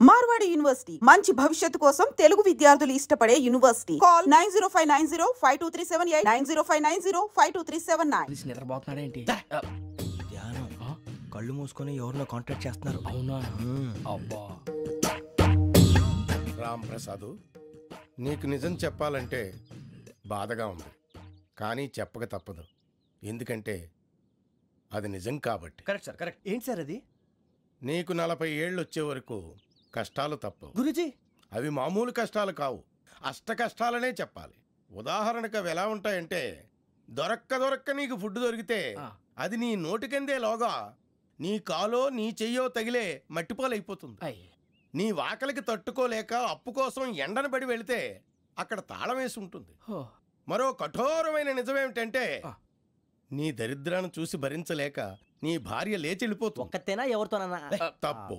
Marwadi university మంచి భవిష్యత్తు కోసం తెలుగు విద్యార్థులు ఇష్టపడే యూనివర్సిటీ. కాల్ 9059052378 9059052379. నిద్రపోతున్నాడేంటి? ధ్యానం కళ్ళు మూసుకొని ఎవరినో కాంటాక్ట్ చేస్తున్నారు. అవునా? అబ్బా రామ్ ప్రసాద్, నీకు నిజం చెప్పాలంటే బాధగా ఉంది, కానీ చెప్పక తప్పదు. ఎందుకంటే అది నిజం కాబట్టి. Correct sir, correct. ఏంటి సార్ అది? నీకు 40 ఏళ్ళు వచ్చే వరకు కష్టాలు తప్పవు గురూజీ. అవి మామూలు కష్టాలు కావు, అష్ట కష్టాలనే చెప్పాలి. ఉదాహరణకు అవి ఎలా ఉంటాయంటే, దొరక్క నీకు ఫుడ్ దొరికితే అది నీ నోటికందే లోగా నీ కాలో నీ చెయ్యో తగిలే మట్టిపాలైపోతుంది. నీ వాకలికి తట్టుకోలేక అప్పు కోసం ఎండను పడి వెళితే అక్కడ తాళం వేసి ఉంటుంది. మరో కఠోరమైన నిజమేమిటంటే, నీ దరిద్రాన్ని చూసి భరించలేక నీ భార్య లేచి వెళ్ళిపోతుంది. ఒక్కతేనా ఎవరితోనన్నా? తప్పు.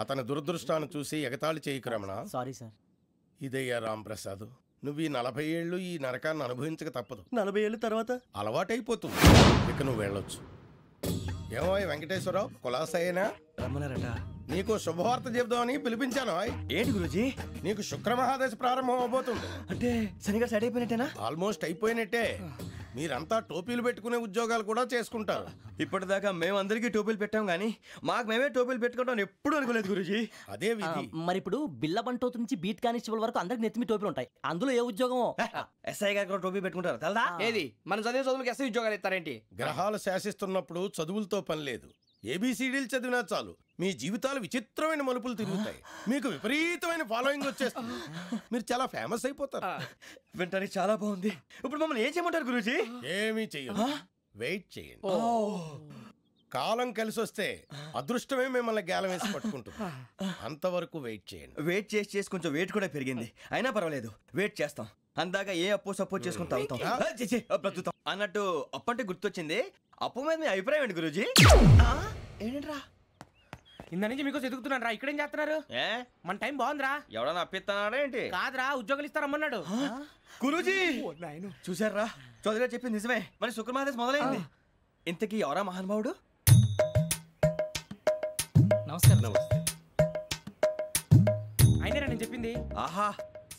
అతని దురదృష్టాన్ని చూసి ఎగతాళి చేయకు రమణ. Sorry sir. ఇదయ్యా రాంప్రసాద్, నువ్వు ఈ 40 ఏళ్ళు ఈ నరకాన్ని అనుభవించక తప్పదు. 40 ఏళ్ళ తర్వాత అలవాటైపోతుంది. ఇక నువ్వు వెళ్ళొచ్చు. ఏమో వెంకటేశ్వరరావు, కులాసైనా రమ్మన్నారట. నీకు శుభవార్త చెబుదామని పిలిపించాను. ఏంటి గురూజీ? నీకు శుక్రమహాదశ ప్రారంభం అవబోతుంది. అంటే సరిగా సెట్ అయిపోయినట్టేనా? ఆల్మోస్ట్ అయిపోయినట్టే. మీరంతా టోపీలు పెట్టుకునే ఉద్యోగాలు కూడా చేసుకుంటారు. ఇప్పటిదాకా మేమందరికీ టోపీలు పెట్టాం కానీ మాకు మేమే టోపీలు పెట్టుకుంటాం ఎప్పుడు అనుకోలేదు గురూజీ. అదే విధి. మరి ఇప్పుడు బిల్ల బంటోతు నుంచి బీట్ కానిస్టేబుల్ వరకు అందరికి నెత్తిమి టోపీలు ఉంటాయి. అందులో ఏ ఉద్యోగం? ఎస్ఐ గారు కూడా టోపీ పెట్టుకుంటారు తెలదా? ఏది మన చదువులకు ఎస్ఐ ఉద్యోగాలు ఇస్తారేంటి? గ్రహాలు శాసిస్తున్నప్పుడు చదువులతో పని లేదు. ఏబిసిడీలు చదివినా చాలు మీ జీవితాలు విచిత్రమైన మలుపులు తిరుగుతాయి. మీకు విపరీతమైన ఫాలోయింగ్ వచ్చేస్తుంది. మీరు చాలా ఫేమస్ అయిపోతారు. వింటానికి చాలా బాగుంది. ఇప్పుడు మమ్మల్ని ఏం చేయమంటారు గురూజీ? ఏమీ చెయ్యదు, వెయిట్ చేయండి. కాలం కలిసి వస్తే అదృష్టమే మిమ్మల్ని గేలం వేసి పట్టుకుంటుంది. అంతవరకు వెయిట్ చేయండి. వెయిట్ చేసి కొంచెం వెయిట్ కూడా పెరిగింది. అయినా పర్వాలేదు, వెయిట్ చేస్తాం. అందాక ఏ అప్పు సపోర్ట్ చేసుకుని తాగుతాం బ్రతుకుతాం అన్నట్టు. అప్పు అంటే గుర్తొచ్చింది. అప్పు మీద మీ అభిప్రాయం ఏంటి గురూజీ? ఏంటరా ఇంత నుంచి మీకు ఎదుగుతున్నాను రా. ఇక్కడేం చేస్తున్నారు? మన టైం బాగుందిరా. ఎవడన్నా అప్పిస్తున్నాడా ఏంటి? కాదురా, ఉద్యోగాలు ఇస్తారమ్మన్నాడు గురూజీ. చూసారా, చౌదరిగా చెప్పింది నిజమే. మరి శుక్రమహాదేశ్ మొదలైంది. ఇంతకీ ఎవరా మహానుభావుడు? నమస్కారం. అయినా నేను చెప్పింది. ఆహా,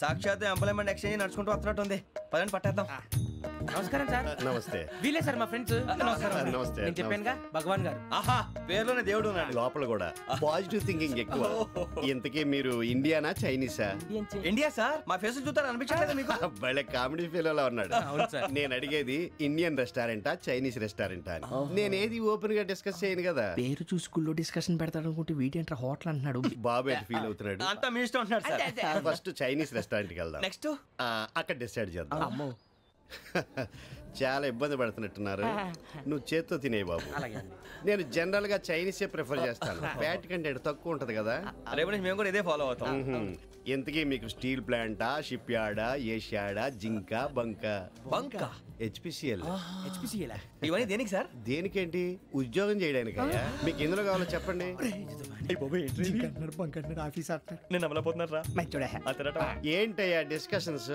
సాక్షాత్ ఎంప్లాయ్మెంట్ ఎక్స్చేంజ్ నడుచుకుంటూ వస్తున్నట్టు ఉంది. పదండి పట్టేద్దాం. నమస్కారం సార్. నమస్తే. వీలే సార్ మా ఫ్రెండ్స్. నమస్తే. నేను చెప్పానుగా, భగవాన్ గారు. ఆహా, పేర్లోనే దేవుడు ఉన్నాడు. లోపల కూడా పాజిటివ్ థింకింగ్ ఎక్కువ. ఇంతకీ మీరు ఇండియానా చైనీసా? India sir. మా ఫేస్ చూస్తారు అనిపించలేదు మీకు? భలే కామెడీ ఫీల్ ఉన్నాడు. నేను అడిగేది ఇండియన్ రెస్టారెంటా చైనీస్ రెస్టారెంటా అని. నేనేది ఓపెన్ గా డిస్కస్ చేయను కదా. పేరు చూసి స్కూల్లో డిస్కషన్ పెడతాడు అనుకుంటే వీటేంట్రా హోటల్ అంటున్నాడు. బాబు ఎట్ ఫీల్ అవుతున్నాడు. అంతా మీ ఇష్టం ఉంటున్నాడు సార్. ఫస్ట్ చైనీస్ రెస్టారెంట్ కి వెళ్దాం. నెక్స్ట్ అక్కడ డిసైడ్ చేద్దాం. చాలా ఇబ్బంది పడుతున్నట్టున్నారు. నువ్వు చేత్తో తినే బాబు. నేను జనరల్ గా చైనీసే ప్రిఫర్ చేస్తాను. ఫ్యాట్ కంటెంట్ తక్కువ ఉంటది కదా. రేపు నుంచి మేము కూడా ఇదే ఫాలో అవుతాం. ఎంతకీ మీకు స్టీల్ ప్లాంటా, షిప్ యార్డా, ఏషియాడా, జింక, బంకా? హెచ్పిసిఎల్. ఇవన్నీ దేనికి సార్? దేనికేంటి? ఉద్యోగం చేయడానికి. మీకు ఎందులో కావాలో చెప్పండి. నేను అమలపోతున్నారా? ఏంటయ్యా డిస్కషన్స్?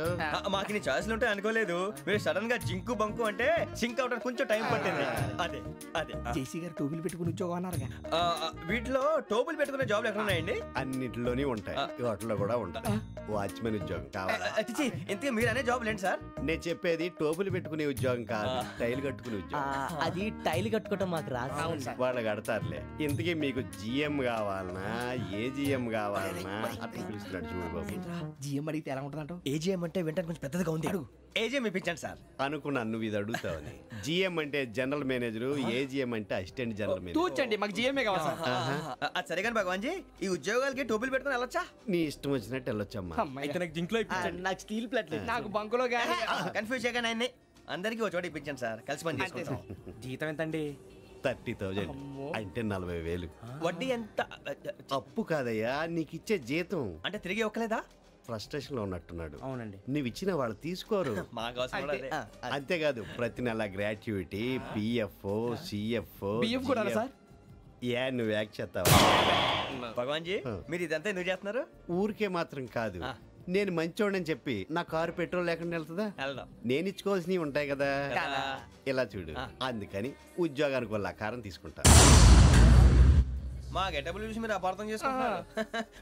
మాకు నీ ఛాయిస్లు ఉంటాయి అనుకోలేదు. మీరు సడన్ గా జింకు బంకు అంటే సింక్ అవడానికి కొంచెం టైం పట్టింది. అదే అదే జేసీ గారు టోపీలు పెట్టుకుని ఉద్యోగం అన్నారుగా. వీటిలో టోపులు పెట్టుకునే జాబ్లు ఎక్కడ ఉన్నాయండి? అన్నిటిలోనే ఉంటాయి, వాటిలో కూడా ఉంటాయి. వాచ్మెన్ ఉద్యోగం కావాలా? ఇంతకీ మీరు అనే జాబ్ ఏంటి సార్? నేను చెప్పేది టోపులు పెట్టుకునే ఉద్యోగం కాదు, టైల్ కట్టుకునే ఉద్యోగం. అది టైల్ కట్టుకోవటం మాకు రాదు. వాళ్ళు కడతారులే. ఇంతకీ మీకు జిఎం కావాలనా, ఏజిఎం కావాలనా? అట్లా పిలుస్తున్నాడు చూడు బాబు. జిఎం అడిగితే ఎలా ఉంటుందంట? ఏజిఎం అంటే వింటానికి కొంచెం పెద్దదిగా ఉంది. ఏజిఎం ఇప్పించండి సార్. అనుకున్నాను నువ్వు ఇది అడుగుతావని. జిఎం అంటే జనరల్ మేనేజర్, ఏజిఎం అంటే అసిస్టెంట్ జనరల్ మేనేజర్. తూచండి, మాకు జిఎంఏ కావాలి సార్. అది సరే కానీ భగవాన్ జీ, ఈ ఉద్యోగాలకి టోపులు పెట్టుకుని వెళ్ళొచ్చా? నీ ఇష్టం వచ్చినట్టు వెళ్ళొచ్చమ్మా. అయితే నాకు జింక్లో ఇప్పించండి. నాకు స్టీల్ ప్లేట్ నాకు బంకులో గానీ. కన్ఫ్యూజ్ చేయగానే ఆయన్ని అందరికీ ఒక చోట ఇప్పించండి సార్. కలిసి పని చేసుకుంటాం. జీతం ఎంతండి? 30,000 అంటే 40,000. వడ్డీ ఎంత? అప్పు కాదయ్యా, నీకు ఇచ్చే జీతం. అంటే తిరిగి ఒక్కలేదా? ఫ్రస్ట్రేషన్ లో ఉన్నట్టున్నాడు. అవునండి. నువ్వు ఇచ్చిన వాళ్ళు తీసుకోరు. అంతేకాదు ప్రతి నెల గ్రాట్యుటీ, పిఎఫ్, సిఎఫ్. ఏ నువ్వు యాక్ట్ చేస్తావా? భగవాన్ జీ, మీరు ఇదంతా ఎందుకు చేస్తున్నారు? ఊరికే మాత్రం కాదు, నేను మంచోడని చెప్పి నా కారు పెట్రోల్ లేకుండా వెళ్తుందా? నేను ఇచ్చుకోవాల్సినవి ఉంటాయి కదా. ఇలా చూడు, అందుకని ఉద్యోగానికి వాళ్ళ ఆకారం తీసుకుంటా. మా గెటబుల్ చూసి మీరు అపార్థం చేసుకుంటున్నారు.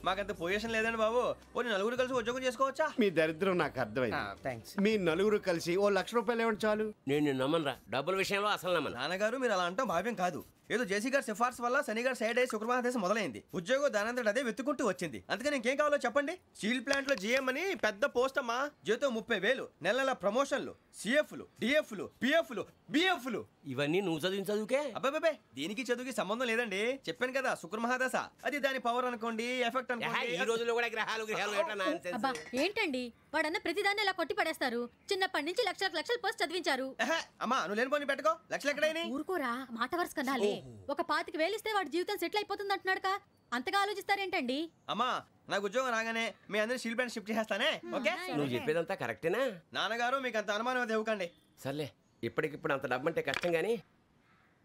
మాకంత పొజిషన్ లేదండి బాబు. ఓ నలుగురు కలిసి ఉద్యోగం చేసుకోవచ్చా? మీ దరిద్రం నాకు అర్థమైంది. మీ నలుగురు కలిసి ఓ ₹1,00,000 ఇవ్వండి చాలు. నేను నమ్మనరా, డబ్బుల విషయంలో అసలు నమ్మను. నాన్నగారు మీరు అలా అంటాం భావ్యం కాదు. ఏదో జేసీ గారి సిఫార్సు వల్ల శని గారు సైడ్ అయ్యి శుక్రమహాదేశం మొదలైంది. ఉద్యోగం దానంతటి అదే వెతుకుంటూ వచ్చింది. అందుకని ఇంకేం కావాలో చెప్పండి. స్టీల్ ప్లాంట్ లో జీఎం అని పెద్ద పోస్ట్ అమ్మా. జీతం 30,000, నెల నెల ప్రమోషన్లు, సిఎఫ్లు, డిఎఫ్లు, పిఎఫ్లు, బిఎఫ్లు. ఇవన్నీ నువ్వు చదివిన చదువుకే? అబ్బాబే దీనికి చదువుకి సంబంధం లేదండి. చెప్పాను కదా శుక్రమహాదశ, అది దాని పవర్ అనుకోండి, ఎఫెక్ట్ అనుకోండి. ఈ రోజుల్లో కూడా గ్రహాలు అబ్బా ఏంటండి వాడన్న ప్రతిదాన్ని ఇలా కొట్టి పడేస్తారు. చిన్నప్పటి నుంచి లక్షల పోస్ట్ చదివించారు. అమ్మా నువ్వు లేని పోనీ పెట్టుకో. లక్షలు ఎక్కడైనా ఊరుకోరా, మాట వరుస కదాలే. ఒక 25,000 ఇస్తే వాడి జీవితం సెటిల్ అయిపోతుంది అంటున్నాడుగా, అంతగా ఆలోచిస్తారేంటండి? అమ్మా నాకు ఉద్యోగం రాగానే మీ అందరూ స్టీల్ ప్లాంట్ షిఫ్ట్ చేస్తానే. ఓకే నువ్వు చెప్పేదంతా కరెక్టేనా? నాన్నగారు మీకు అంత అనుమానం అది ఇవ్వకండి. సర్లే, ఇప్పటికిప్పుడు అంత డబ్బు అంటే కష్టం కానీ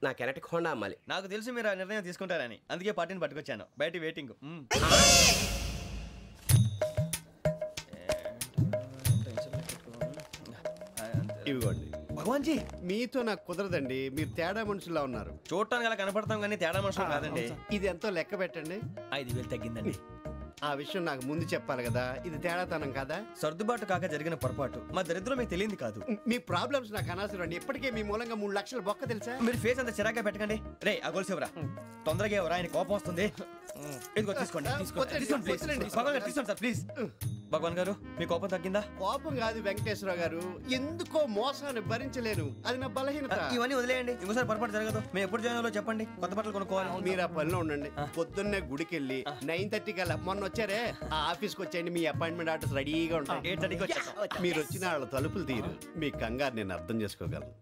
నా కెనటిక్ హోండా అమ్మాలి. నాకు తెలుసు మీరు ఆ నిర్ణయం తీసుకుంటారని, అందుకే పార్టీని పట్టుకొచ్చాను. బయట వెయిటింగ్. ఇవ్వండి. భగవాన్ జీ మీతో నాకు కుదరదండి. మీరు తేడా మనుషుల్లా ఉన్నారు. చూడటానికి అలా కనపడతాం కానీ తేడా మనుషులు కాదండి. ఇది ఎంతో లెక్క పెట్టండి. 5,000 తగ్గిందండి. ఆ విషయం నాకు ముందు చెప్పాలి కదా. ఇది తేడాతనం కాదా? సర్దుబాటు కాక జరిగిన పొరపాటు. మా దరిద్రం మీకు తెలియదు కాదు. మీ ప్రాబ్లమ్స్ నాకు అనవసరం అండి. ఇప్పటికే మీ మూలంగా 3 లక్షలు బొక్క తెలుసా? మీరు ఫేస్ అంత చిరాగ్గా పెట్టకండి. రే ఆ గొలుసు ఎవరా? తొందరగా ఎవరా? ఆయన కోపం వస్తుంది. ఇదిగో తీసుకోండి. తీసుకోండి సార్ ప్లీజ్. భగవాన్ గారు మీ కోపం తగ్గిందా? కోపం కాదు వెంకటేశ్వరరావు గారు, ఎందుకో మోసాన్ని భరించలేను. అది నా బలహీనత. ఇవన్నీ వదిలేయండి, ఇంకోసారి పొరపాటు జరగదు. మేము ఎప్పుడు జాయిన్ అవ్వాలో చెప్పండి, కొత్త బట్టలు కొనుక్కోవాలి. మీరు ఆ పనిలో ఉండండి. పొద్దున్నే గుడికి వెళ్ళి 9:30 కల్లా, మొన్న వచ్చారే ఆ ఆఫీస్కి వచ్చేయండి. మీ అపాయింట్మెంట్ ఆర్డర్స్ రెడీగా ఉంటాయి. 8:30కి వచ్చేస్తాం. మీరు వచ్చిన వాళ్ళ తలుపులు తీరు. మీ కంగారు నేను అర్థం చేసుకోగలను.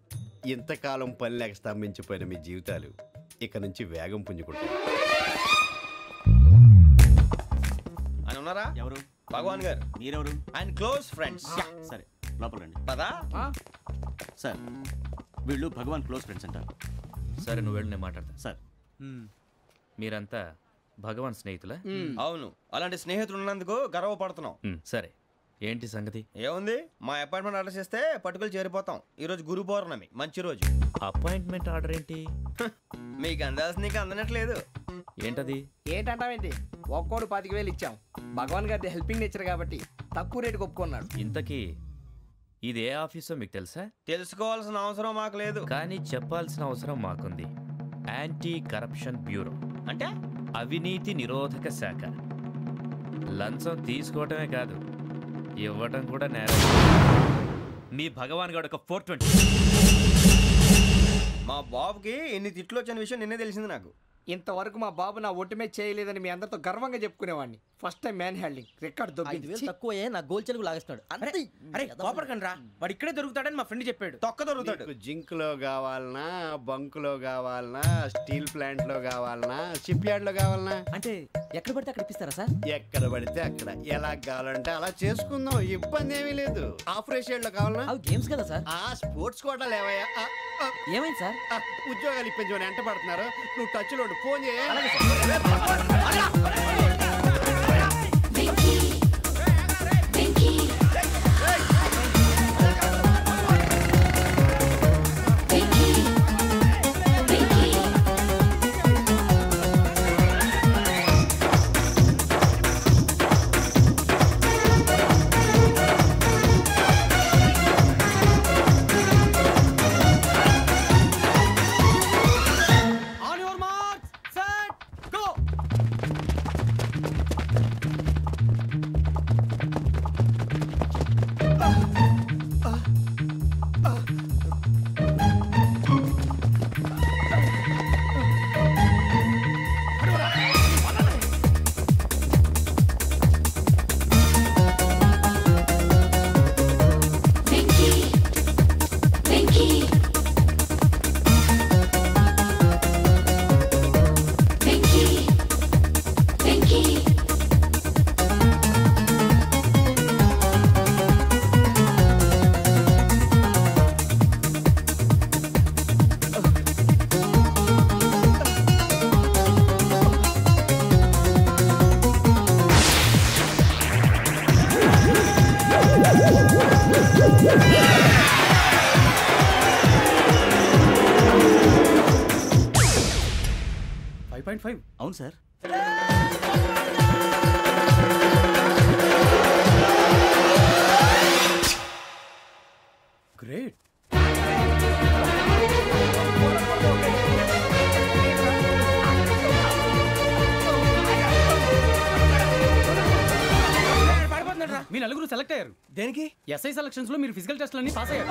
ఇంతకాలం పని లేక స్తంభించిపోయిన మీ జీవితాలు ఇక నుంచి వేగం పుంజుకుంటాయి. అని ఉన్నారా? ఎవరు? భగవాన్ గారు. మీరెవరు? ఆయన క్లోజ్ ఫ్రెండ్స్. సరే లోపల రండి. పదా సార్ వీళ్ళు భగవాన్ క్లోజ్ ఫ్రెండ్స్ అంటారు. సరే నువ్వు వెళ్ళి నేను మాట్లాడతా. సార్ మీరంతా భగవాన్ స్నేహితులా? అవును, అలాంటి స్నేహితులు ఉన్నందుకు గర్వపడుతున్నాం. సరే ఏంటి సంగతి? ఏముంది, మా అపాయింట్మెంట్ ఆర్డర్ చేస్తే పట్టుకులు చేరిపోతాం. ఈ రోజు గురు పౌర్ణమి, మంచి రోజు. అపాయింట్మెంట్ ఆర్డర్ ఏంటి? మీకు అందాల్సి నీకు అందనట్లేదు. ఏంటది? ఏంటంటావేంటి? ఒక్కోడు 25,000 ఇచ్చాం. భగవాన్ గారి హెల్పింగ్ నేచర్ కాబట్టి తక్కువ రేటుకి ఒప్పుకున్నాడు. ఇంతకీ ఇది ఏ ఆఫీసో మీకు తెలుసా? తెలుసుకోవాల్సిన అవసరం మాకు లేదు, కానీ చెప్పాల్సిన అవసరం మాకుంది. యాంటీ కరప్షన్ బ్యూరో అంటే అవినీతి నిరోధక శాఖ. లంచం తీసుకోవటమే కాదు, ఇవ్వటం కూడా నేరం. మీ భగవాన్ గారు ఒక 420. మా బాబుకి ఎన్ని తిట్లు వచ్చిన విషయం నిన్నే తెలిసింది నాకు. ఇంతవరకు మా బాబు నా ఒట్టుమే చేయలేదని మీ అందరితో గర్వంగా చెప్పుకునేవాడిని. First time man handing record దొబ్బింది. 5,000 తక్కువే నా గోల్ చెలుగు లాగేస్తున్నాడు. అరే కోపడకండి రా, వాడు ఇక్కడే దొరుకుతాడని మా ఫ్రెండ్ చెప్పాడు. తొక్క దొరుకుతాడు. జింక్ లో కావాలనా, బంక్ లో కావాలనా, స్టీల్ ప్లాంట్ లో కావాలనా, షిప్ యార్డ్ లో కావాలనా? అంటే ఎక్కడ పడితే అక్కడ ఇప్పిస్తారా సార్? ఎక్కడ పడితే అక్కడ, ఎలా కావాలంటే అలా చేసుకుందాం. ఇబ్బంది ఏమీ లేదు. ఆపరేషన్ లో కావాలనా? అవి గేమ్స్ కదా సార్. ఆ స్పోర్ట్స్ కోటా లేవయ్యా. ఏమైంది సార్? ఉద్యోగాలు ఇప్పించమని ఎంట పడుతున్నారు. నువ్వు టచ్ లో ఫోన్ చేయ. 1.5. అవును సార్. గ్రేట్. మీ నలుగురు సెలెక్ట్ అయ్యారు. దేనికి? ఎస్ఐ సెలక్షన్స్ లో మీరు ఫిజికల్ టెస్ట్లన్నీ పాస్ అయ్యారు.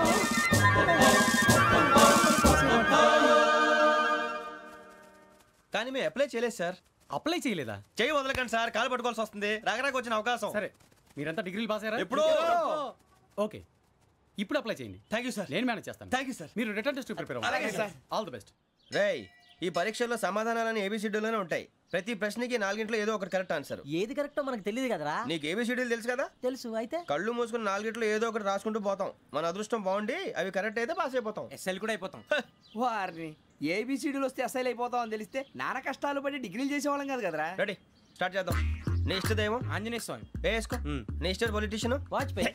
కానీ మేము అప్లై చేయలేదు సార్. అప్లై చేయలేదా? చేయి వదలకండి సార్, కాలు పట్టుకోవాల్సి వస్తుంది. రాగరాకు వచ్చిన అవకాశం. సరే, మీరంతా డిగ్రీలు పాస్ అయ్యారా? ఎప్పుడో. ఓకే, ఇప్పుడు అప్లై చేయండి. Thank you sir. నేను మేనేజ్ చేస్తాను. Thank you sir. మీరు రిటర్న్ టెస్ట్ ప్రిపేర్ అవ్వండి. అలాగే సార్. All the best. రేయ్, ఈ పరీక్షల్లో సమాధానాలని ఏబిసిడీలోనే ఉంటాయి. ప్రతి ప్రశ్నకి 4 ఏదో ఒకటి కరెక్ట్ ఆన్సర్. ఏది కరెక్టో మనకు తెలియదు కదరా. నీకు ఏబిసిడీలు తెలుసు కదా? తెలుసు. అయితే కళ్ళు మూసుకుని 4 ఏదో ఒకటి రాసుకుంటూ పోతాం. మన అదృష్టం బాగుండి అవి కరెక్ట్ అయితే పాస్ అయిపోతాం. ఎస్ఎల్ కూడా అయిపోతాం. వారిని ఏబిసిడీలు వస్తే ఎస్ఐలు అయిపోతాం అని తెలిస్తే నాన్న కష్టాలు పడి డిగ్రీలు చేసేవాళ్ళం కాదు కదరా. రెడీ, స్టార్ట్ చేద్దాం. నీ ఇష్టదేమో ఆంజనేయ స్వామి. వేసుకో. నీ ఇష్ట పొలిటీషియన్ వాజ్పేయి.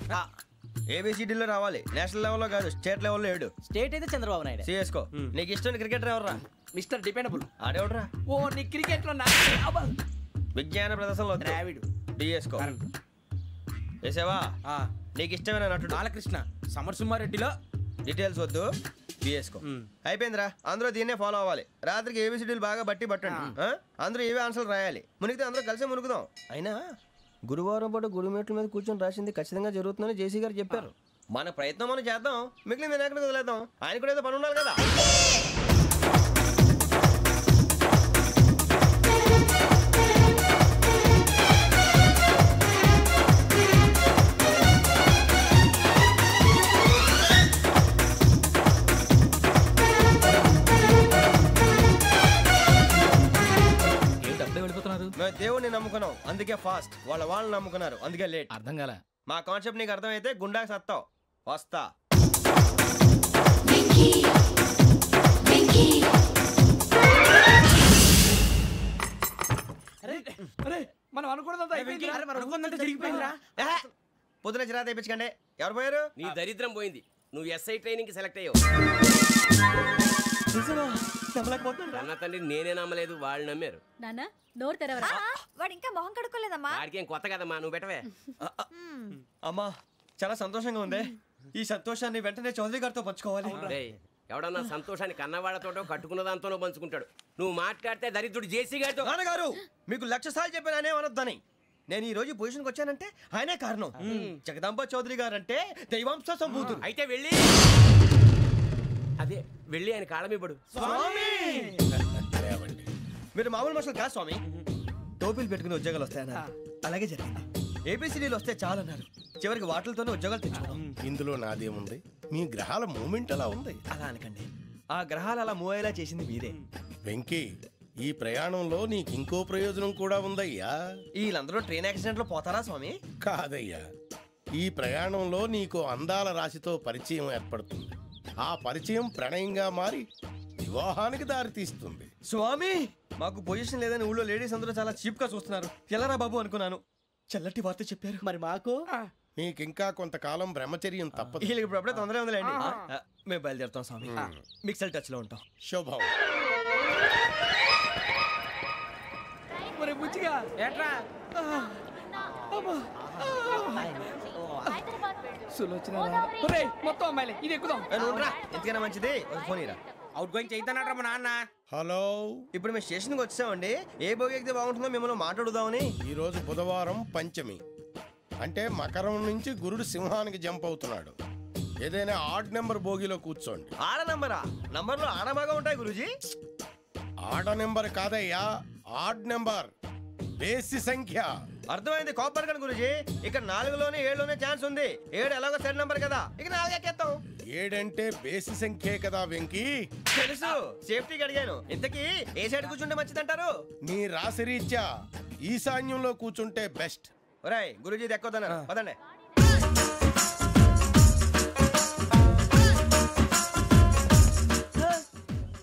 ఏబిసిడీలో రావాలి. నేషనల్ లెవెల్లో కాదు, స్టేట్ లెవెల్లో 7. స్టేట్ అయితే చంద్రబాబు నాయుడు. సిఎస్కో. నీకు ఇష్టం క్రికెటర్ ఎవర్రా? Mister dependable. ఆడేవడరా? ఓ నీ క్రికెట్ లో విజ్ఞాన ప్రదర్శనలో ద్రావిడు. డిఎస్కో. వేసావా? నీకు ఇష్టమైన నటుడు? బాలకృష్ణ. సమర్సుమారెడ్డిలో డీటెయిల్స్ వద్దు, బిఎస్కో. అయిపోయిందిరా. అందరూ దీన్నే ఫాలో అవ్వాలి. రాత్రికి ఏబిసిడీలు బాగా బట్టి పట్టండి. అందరూ ఏవే ఆన్సర్లు రాయాలి. మునిగితే అందరూ కలిసే మునుగుదాం. అయినా గురువారం పాటు గురుమేట్ల మీద కూర్చొని రాసింది ఖచ్చితంగా జరుగుతుందని జేసీ గారు చెప్పారు. మన ప్రయత్నం మనం చేద్దాం, మిగిలింది నేను ఎక్కడికి వదిలేద్దాం. ఆయన కూడా ఏదో పని ఉండాలి కదా. మేము దేవుడిని నమ్ముకున్నాం, అందుకే ఫాస్ట్. వాళ్ళని నమ్ముకున్నారు, అందుకే లేట్. అర్థం కాలే. మా కాన్సెప్ట్ నీకు అర్థమైతే గుండా సత్తావు. వస్తా. మనం అనుకున్నదంతా జరిగిపోయిందిరా. పొద్దున చిరా తెప్పించకండి. ఎవరు పోయారు? నీ దరిద్రం పోయింది. నువ్వు ఎస్ఐ ట్రైనింగ్ సెలెక్ట్ అయ్యావు. అన్న తండ్రి నేనే నమ్మలేదు, వాళ్ళు నమ్మారు. నాన్న నోరు తెరవరా. వాడు ఇంకా మొహం కడుక్కోలేదమ్మా. వాడికి ఏం కొత్త కదమ్మా, నువ్వు పెట్టవే. అమ్మా చాలా సంతోషంగా ఉంది. ఈ సంతోషాన్ని వెంటనే చౌదరి గారితో పంచుకోవాలి. ఎవడన్నా సంతోషాన్ని కన్నవాళ్లతోటో కట్టుకున్న దాంతోనో పంచుకుంటాడు. నువ్వు మాట్లాడితే దరిద్రుడు జేసీ గారితో. నాన్నగారు మీకు 1,00,000 సార్లు చెప్పాను అనే అనొద్దని. నేను ఈ రోజు పొజిషన్కి వచ్చానంటే ఆయనే కారణం. జగదాంబ చౌదరి గారు అంటే దైవాంశ సంభూతుడు. అయితే వెళ్ళి అదే వెళ్ళి ఆయన కాళ్ళమివ్వడు. మీరు మామూలు మనుషులు కాదు స్వామి. టోపీలు పెట్టుకుని ఉద్యోగాలు వస్తాయన్నారు, అలాగే జరిగింది. ఏబిసిడీలు వస్తే చాలన్నారు, చివరికి వాటిలతోనే ఉద్యోగాలు తెచ్చుకున్నాం. ఇందులో నాదేముంది? మీ గ్రహాల మూమెంట్ అలా ఉంది. అలా అనకండి, ఆ గ్రహాలు అలా మూవ్ అయ్యేలా చేసింది మీరే. వెంకీ, ఈ ప్రయాణంలో నీకు ఇంకో ప్రయోజనం కూడా ఉందయ్యా. వీళ్ళందరూ ట్రైన్ యాక్సిడెంట్ లో పోతారా స్వామి? కాదయ్యా, ఈ ప్రయాణంలో నీకు అందాల రాశితో పరిచయం ఏర్పడుతుంది. ఆ పరిచయం ప్రణయంగా మారి వివాహానికి దారితీస్తుంది. స్వామి, మాకు పొజిషన్ లేదని ఊళ్ళో లేడీస్ అందరూ చాలా చీప్ గా చూస్తున్నారు. ఎలారా బాబు అనుకున్నాను. చల్లటి వార్త చెప్పారు. మరి మాకు నీకింకా కొంతకాలం బ్రహ్మచర్యం తప్పదు. వీళ్ళకి ఇప్పుడు అప్పుడే తొందరగా ఉందిలేండి. మేము బయలుదేరుతాం స్వామి. మిక్సెల్ టచ్ లో ఉంటాం. శుభం. బుచ్చిగా ఏట్రా మొత్తం అమ్మాయిలే, ఇది ఎక్కుదాం. ఎందుకైనా మంచిది ఫోన్ ఇరా. అవుట్ గోయింగ్ చేద్దానట్రా మా నాన్న. హలో, ఇప్పుడు మేము స్టేషన్కి వచ్చామండి. ఏ బోగి ఎక్కితే బాగుంటుందో మిమ్మల్ని మాట్లాడుదామని. ఈరోజు బుధవారం పంచమి, అంటే మకరం నుంచి గురుడు సింహానికి జంప్ అవుతున్నాడు. ఏదైనా ఆడ్ నెంబర్ బోగిలో కూర్చోండి. ఆడ నంబరా? నంబర్లో ఆడ బాగా ఉంటాయి గురూజీ. ఆడ నెంబర్ కాదయ్యా, ఆడ్ నెంబర్, బేసి సంఖ్య. అర్థమైంది. కాపర్ కానీ గురూజీ, ఇక్కడ 4లోనే 7లోనే ఛాన్స్ ఉంది. 7 ఎలాగో సెడ్ నంబర్ కదా, ఇక 4 ఎక్కేస్తాం. 7 అంటే బేసి సంఖ్యే కదా వెంకీ. తెలుసు, సేఫ్టీకి అడిగాను. ఇంతకీ ఏ సైడ్ కూర్చుంటే మంచిదంటారు? నీ రాశి రీత్యా ఈశాన్యంలో కూర్చుంటే బెస్ట్. ఒరేయ్ గురూజీ దెక్కొద్దన్నారు, పదండి.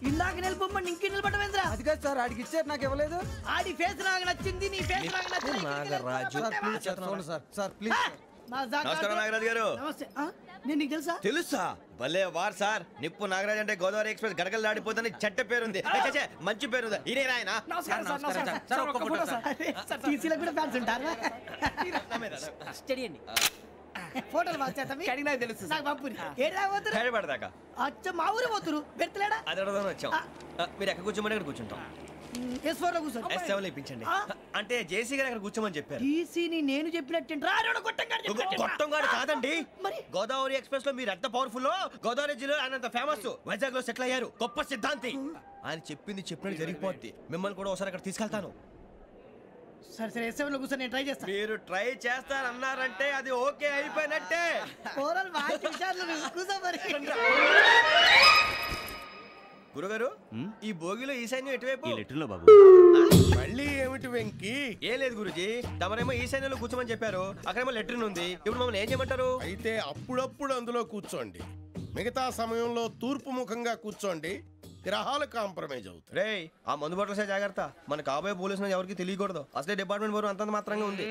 ఇందాక నిలబొమ్మని ఇంకే నిలబడమేంద్రా? అది కాదు సార్, ఆడికి ఇచ్చారు, నాకు ఇవ్వలేదు. ఆడి ఫేస్ నాకు నచ్చింది, నీ ఫేస్ నాకు నచ్చింది. నాగరాజు. Sir please. మా జాగా నమస్కారం నాగరాజు గారు. నమస్తే. నేను నీకు తెలుసా? తెలుసా? భలే వార్ సార్. నిప్పు నాగరాజ్ అంటే గోదావరి ఎక్స్ప్రెస్ గడగలు దాడిపోతుంది చెట్ట పేరుంది. మంచి పేరుంది. ఇదే ఆయన. టీసీలో కూడా ఫ్యాన్స్ ఉంటారా? స్టడీ అండి. ఫోటోలు బాగా తెలుసు నాకు పంపుని. ఏడా పోతురు? హైదరాబాద్దాకా. అచ్చ మా ఊరు పోతురు. బెర్తలేడా? అది అడగదామని వచ్చాం. మీరు ఎక్కడ కూర్చోమని అక్కడ కూర్చుంటాం. S4 లో కూర్చో. S7 లో ఇప్పించండి. అంటే జేసీ గారు అక్కడ కూర్చోమని చెప్పారు. టీసీని నేను చెప్పినట్టు గొట్టంగాడు కాదండి. గోదావరి ఎక్స్ప్రెస్ లో మీరు ఎంత పవర్ఫుల్, గోదావరి జిల్లా ఆయన ఫేమస్. వైజాగ్ లో సెటిల్ అయ్యారు. గొప్ప సిద్ధాంతి. ఆయన చెప్పింది చెప్పినట్టు జరిగిపోద్ది. మిమ్మల్ని కూడా ఒకసారి అక్కడ తీసుకెళ్తాను. సరే సరే S7 లో కూర్చొని నేను ట్రై చేస్తాను. మీరు ట్రై చేస్తారన్నారంటే అది ఓకే అయిపోయినట్టే. ఓరల్ బాగా విషయాలు కూర్చో మరి. గురుగారు ఈ భోగిలో ఈశాన్యం ఎటువైపు? లెటర్లో బాబు. మళ్ళీ ఏమిటి వెంకీ? ఏం లేదు గురుజీ, తమరేమో ఈశాన్యంలో కూర్చోమని చెప్పారు. అక్కడేమో లెటర్ ఉంది. ఇప్పుడు మమ్మల్ని ఏం చేయమంటారు? అయితే అప్పుడప్పుడు అందులో కూర్చోండి. మిగతా సమయంలో తూర్పు ముఖంగా కూర్చోండి. గ్రహాలు కాంప్రమైజ్ అవుతాయి. రే ఆ మందు బాటలసే జాగ్రత్త. మన కాబోయే పోలీసులు ఎవరికి తెలియకూడదు. అసలే డిపార్ట్మెంట్ బోరు అంతంత మాత్రంగా ఉంది.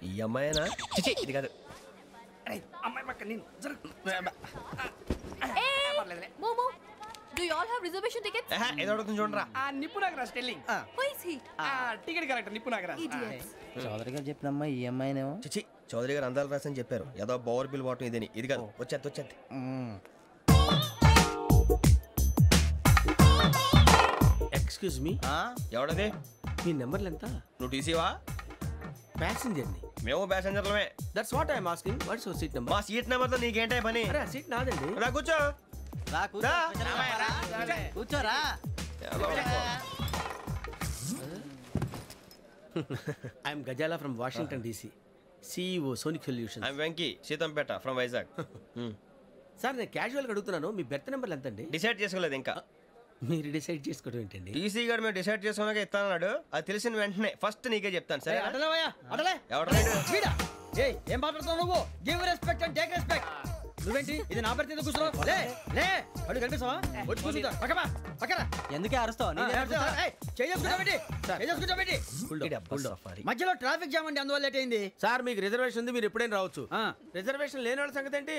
ఈ అమ్మాయినా? చిచి ఇది కాదు. అమ్మాయి పక్క నేను Momo, do you all have reservation tickets? ఏదో అడుగుతుంది చూడరా. నిప్పు Nagaraj telling. Who is he? Ticket correct నిప్పు నాగరాజ్. Idiots. చౌదరి గారు చెప్పినమ్మా ఈ అమ్మాయినేమో. చిచి చౌదరి గారు అందాలు రాసని చెప్పారు. ఏదో బోర్ బిల్ బాటం ఇదని. ఇది కాదు. వచ్చేది. Excuse me, ఎవడది? మీ నెంబర్లు ఎంత? నువ్వు టీసీవా? ప్యాసింజర్ ని. మేము ప్యాసెంజర్లమే. That's what I'm asking. What's your seat number? మా సీట్ నెంబర్ తో నీకేంటే పని? అరే ఆ సీట్ నాదండి. రా కూర్చో. కూర్చోరా. I'm Ghazala from Washington DC, CEO Sonic solution. I'm Venky Seethampeta from Vizag. Sir నేను క్యాజువల్గా అడుగుతున్నాను, మీ బెర్త్ నెంబర్లు ఎంత అండి? డిసైడ్ చేసుకోలేదు ఇంకా. మీరు డిసైడ్ చేసుకోవడం ఏంటండి? టీసీ గారు మేము డిసైడ్ చేసుకున్నాక ఇస్తానన్నాడు. అది తెలిసిన వెంటనే ఫస్ట్ నీకే చెప్తాను. సరే ఎవరు? ఏం మాట్లాడుతున్నావు నువ్వు? Give respect and take respect. నువ్వేంటి ఇది నా పరిస్థితి కూర్చున్నావు? లే లే అడుగు కనిపిస్తావా? వచ్చి కూర్చుంటా. పక్కన ఎందుకే అరుస్తావు? మధ్యలో ట్రాఫిక్ జామ్ అండి, అందువల్ల లేట్ అయింది. సార్ మీకు రిజర్వేషన్ ఉంది, మీరు ఎప్పుడైనా రావచ్చు. రిజర్వేషన్ లేని వాళ్ళ సంగతి ఏంటి?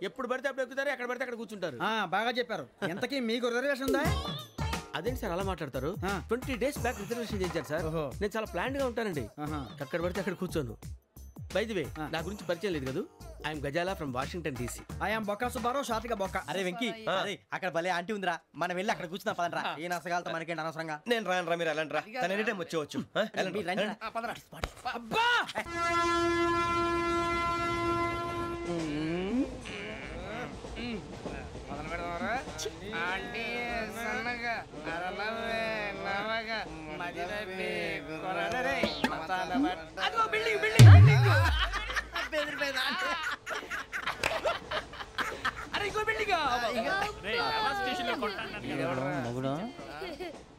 ఎప్పుడు పడితే అప్పుడు ఎక్కుతారు, ఎక్కడ పడితే అక్కడ కూర్చుంటారు. బాగా చెప్పారు. ఎంతకీ మీకు రిజర్వేషన్ ఉందా? అదేంటి సార్ అలా మాట్లాడతారు? 20 days బ్యాక్ రిజర్వేషన్ చేశారు సార్. నేను చాలా ప్లాన్డ్ గా ఉంటానండి. అక్కడ పడితే అక్కడ కూర్చోను. బై ది వే నా గురించి పరిచయం లేదు కదా. I'm Ghazala from Washington DC. I'm Bokka Subbarao, షాతిక బొక్క. అరే వెంకీ, అక్కడ భలే ఆంటీ ఉందిరా, మనం వెళ్ళి అక్కడ కూర్చున్నా పదనరా. ఏ నసగాలతో మనకేంటి అనవసరంగా. నేను రాను రా, మీరు వెళ్ళండి రా. తన ఎనీ టైం వచ్చేవచ్చు. అబ్బా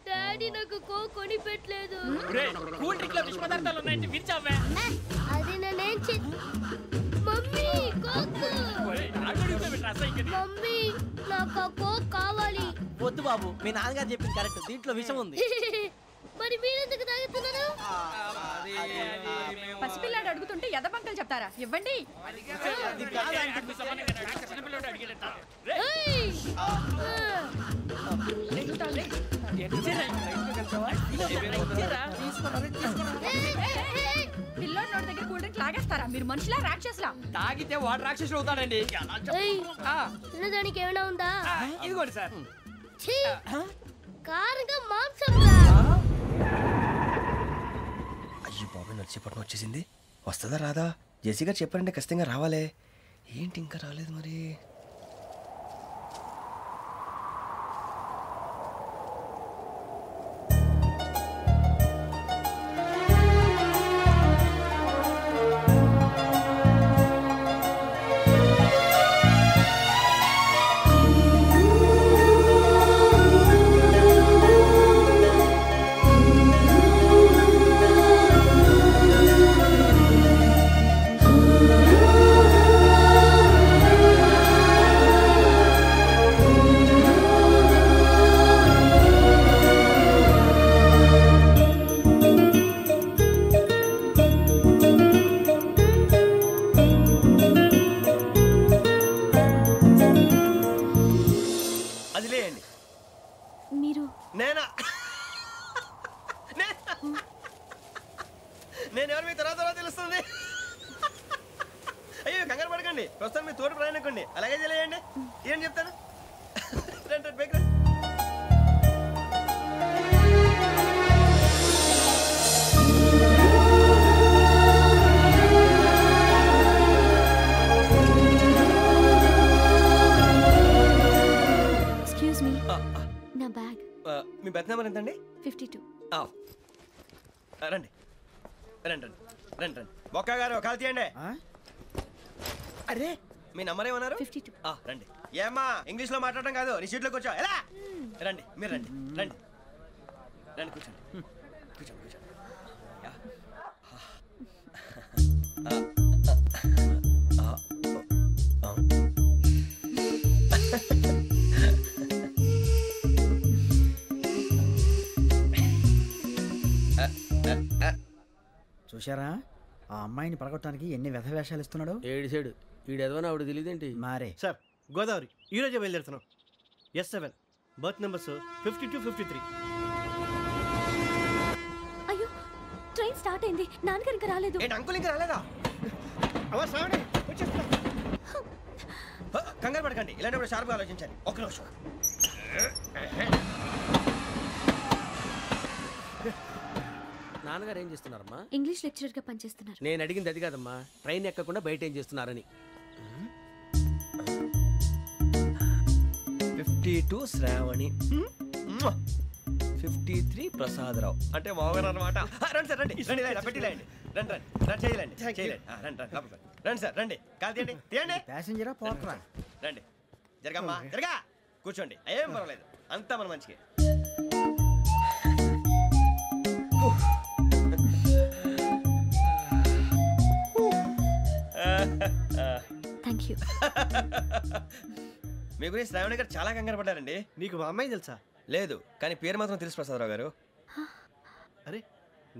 డాడీ నాకు కోక్ కొని పెట్టలేదు. కూల్ డ్రింక్ లో విష పదార్థాలు ఉన్నాయంటే విరిచావే. అది నేనేం మమ్మీ కోక్. మమ్మీ నాకు ఆ కోక్ కావాలి. వద్దు బాబు, మీ నాన్నగారు చెప్పింది కరెక్ట్. దీంట్లో విషయం ఉంది. మరి మీరెందుకు తాగుతున్నారు? పసిపిల్లాడు అడుగుతుంటే ఎదబంకలు చెప్తారా? ఇవ్వండి. పిల్లోడి నోటి దగ్గర కూల్ డ్రింక్ లాగేస్తారా? మీరు మనుషులా రాక్షసులా? తాగితే వాడు రాక్షసుడు అవుతాడండి. తినడానికి ఏమైనా ఉందా? ఇదిగోండి సార్. కారంగా మాంసం. అయ్యి బాబు నడిచేపట్నం వచ్చేసింది. వస్తుందా రాదా? జేసీ గారు చెప్పారంటే ఖచ్చితంగా రావాలే. ఏంటి ఇంకా రాలేదు మరి? నేను ఎవరు మీ తర్వాత తెలుస్తుంది. అయ్యో కంగారు పడకండి, ప్రస్తుతం మీ తోటి ప్రయాణకండి. అలాగే తెలియండి, ఏం చెప్తాను. రండి రండి బైక్ రండి. ఎక్స్క్యూజ్ మీ, నా బ్యాగ్. మీ బెత్ నెంబర్ ఎంతండి? 52. రండి రండి రండి రండి రండి. బొక్క గారు కాల్ తీయండి. అరే మీ నంబర్ ఏమన్నారు? 52. రండి. ఏమ్మా ఇంగ్లీష్ లో మాట్లాడడం కాదు, నీ సీట్లో కూర్చో. ఎలా రండి, మీరు రండి రండి రండి, కూర్చోండి కూర్చోండి కూర్చోండి. చూశారా ఆ అమ్మాయిని పడగొట్టడానికి ఎన్ని వ్యధ వేషాలు ఇస్తున్నాడు. ఏడు సైడు ఈడెదవని ఆవిడ తెలియదేంటి. మారే సార్ గోదావరి ఈరోజే బయలుదేరుతున్నాం. S7 berth numbers 52, 53. అయ్యో ట్రైన్ స్టార్ట్ అయింది, నాన్నగారు ఇంకా రాలేదు. అంకుల్ ఇంకా రాలేదా? కంగారు పడకండి, ఇలాంటప్పుడు షార్ప్గా ఆలోచించాలి. ఒక్క నిమిషం. నాన్నగారు ఏం చేస్తున్నారమ్మా? ఇంగ్లీష్ లెక్చరర్ గా పనిచేస్తున్నారు. నేను అడిగింది అది కాదమ్మా, ట్రైన్ ఎక్కకుండా బయట ఏం చేస్తున్నారని. 52 శ్రావణి, 53 ప్రసాదరావు అంటే మామగారు అనమాట. రండి సార్ రండి రండి, పెట్టిలేండి. రండి రండి రండి, చేయలేండి చేయలేండి. రండి రండి రండి సార్ రండి, కాదు తీయండి తీయండి. ప్యాసింజరా పోట్రా. రండి జరగమ్మా జరగా, కూర్చోండి. ఏం పర్వాలేదు, అంతా మన మంచిగా. Thank you. మీ గురించి శ్రావణి గారు చాలా కంగారు పడ్డారండి. నీకు మా అమ్మాయి తెలుసా? లేదు, కానీ పేరు మాత్రం తెలుసు ప్రసాదరావు గారు. అరే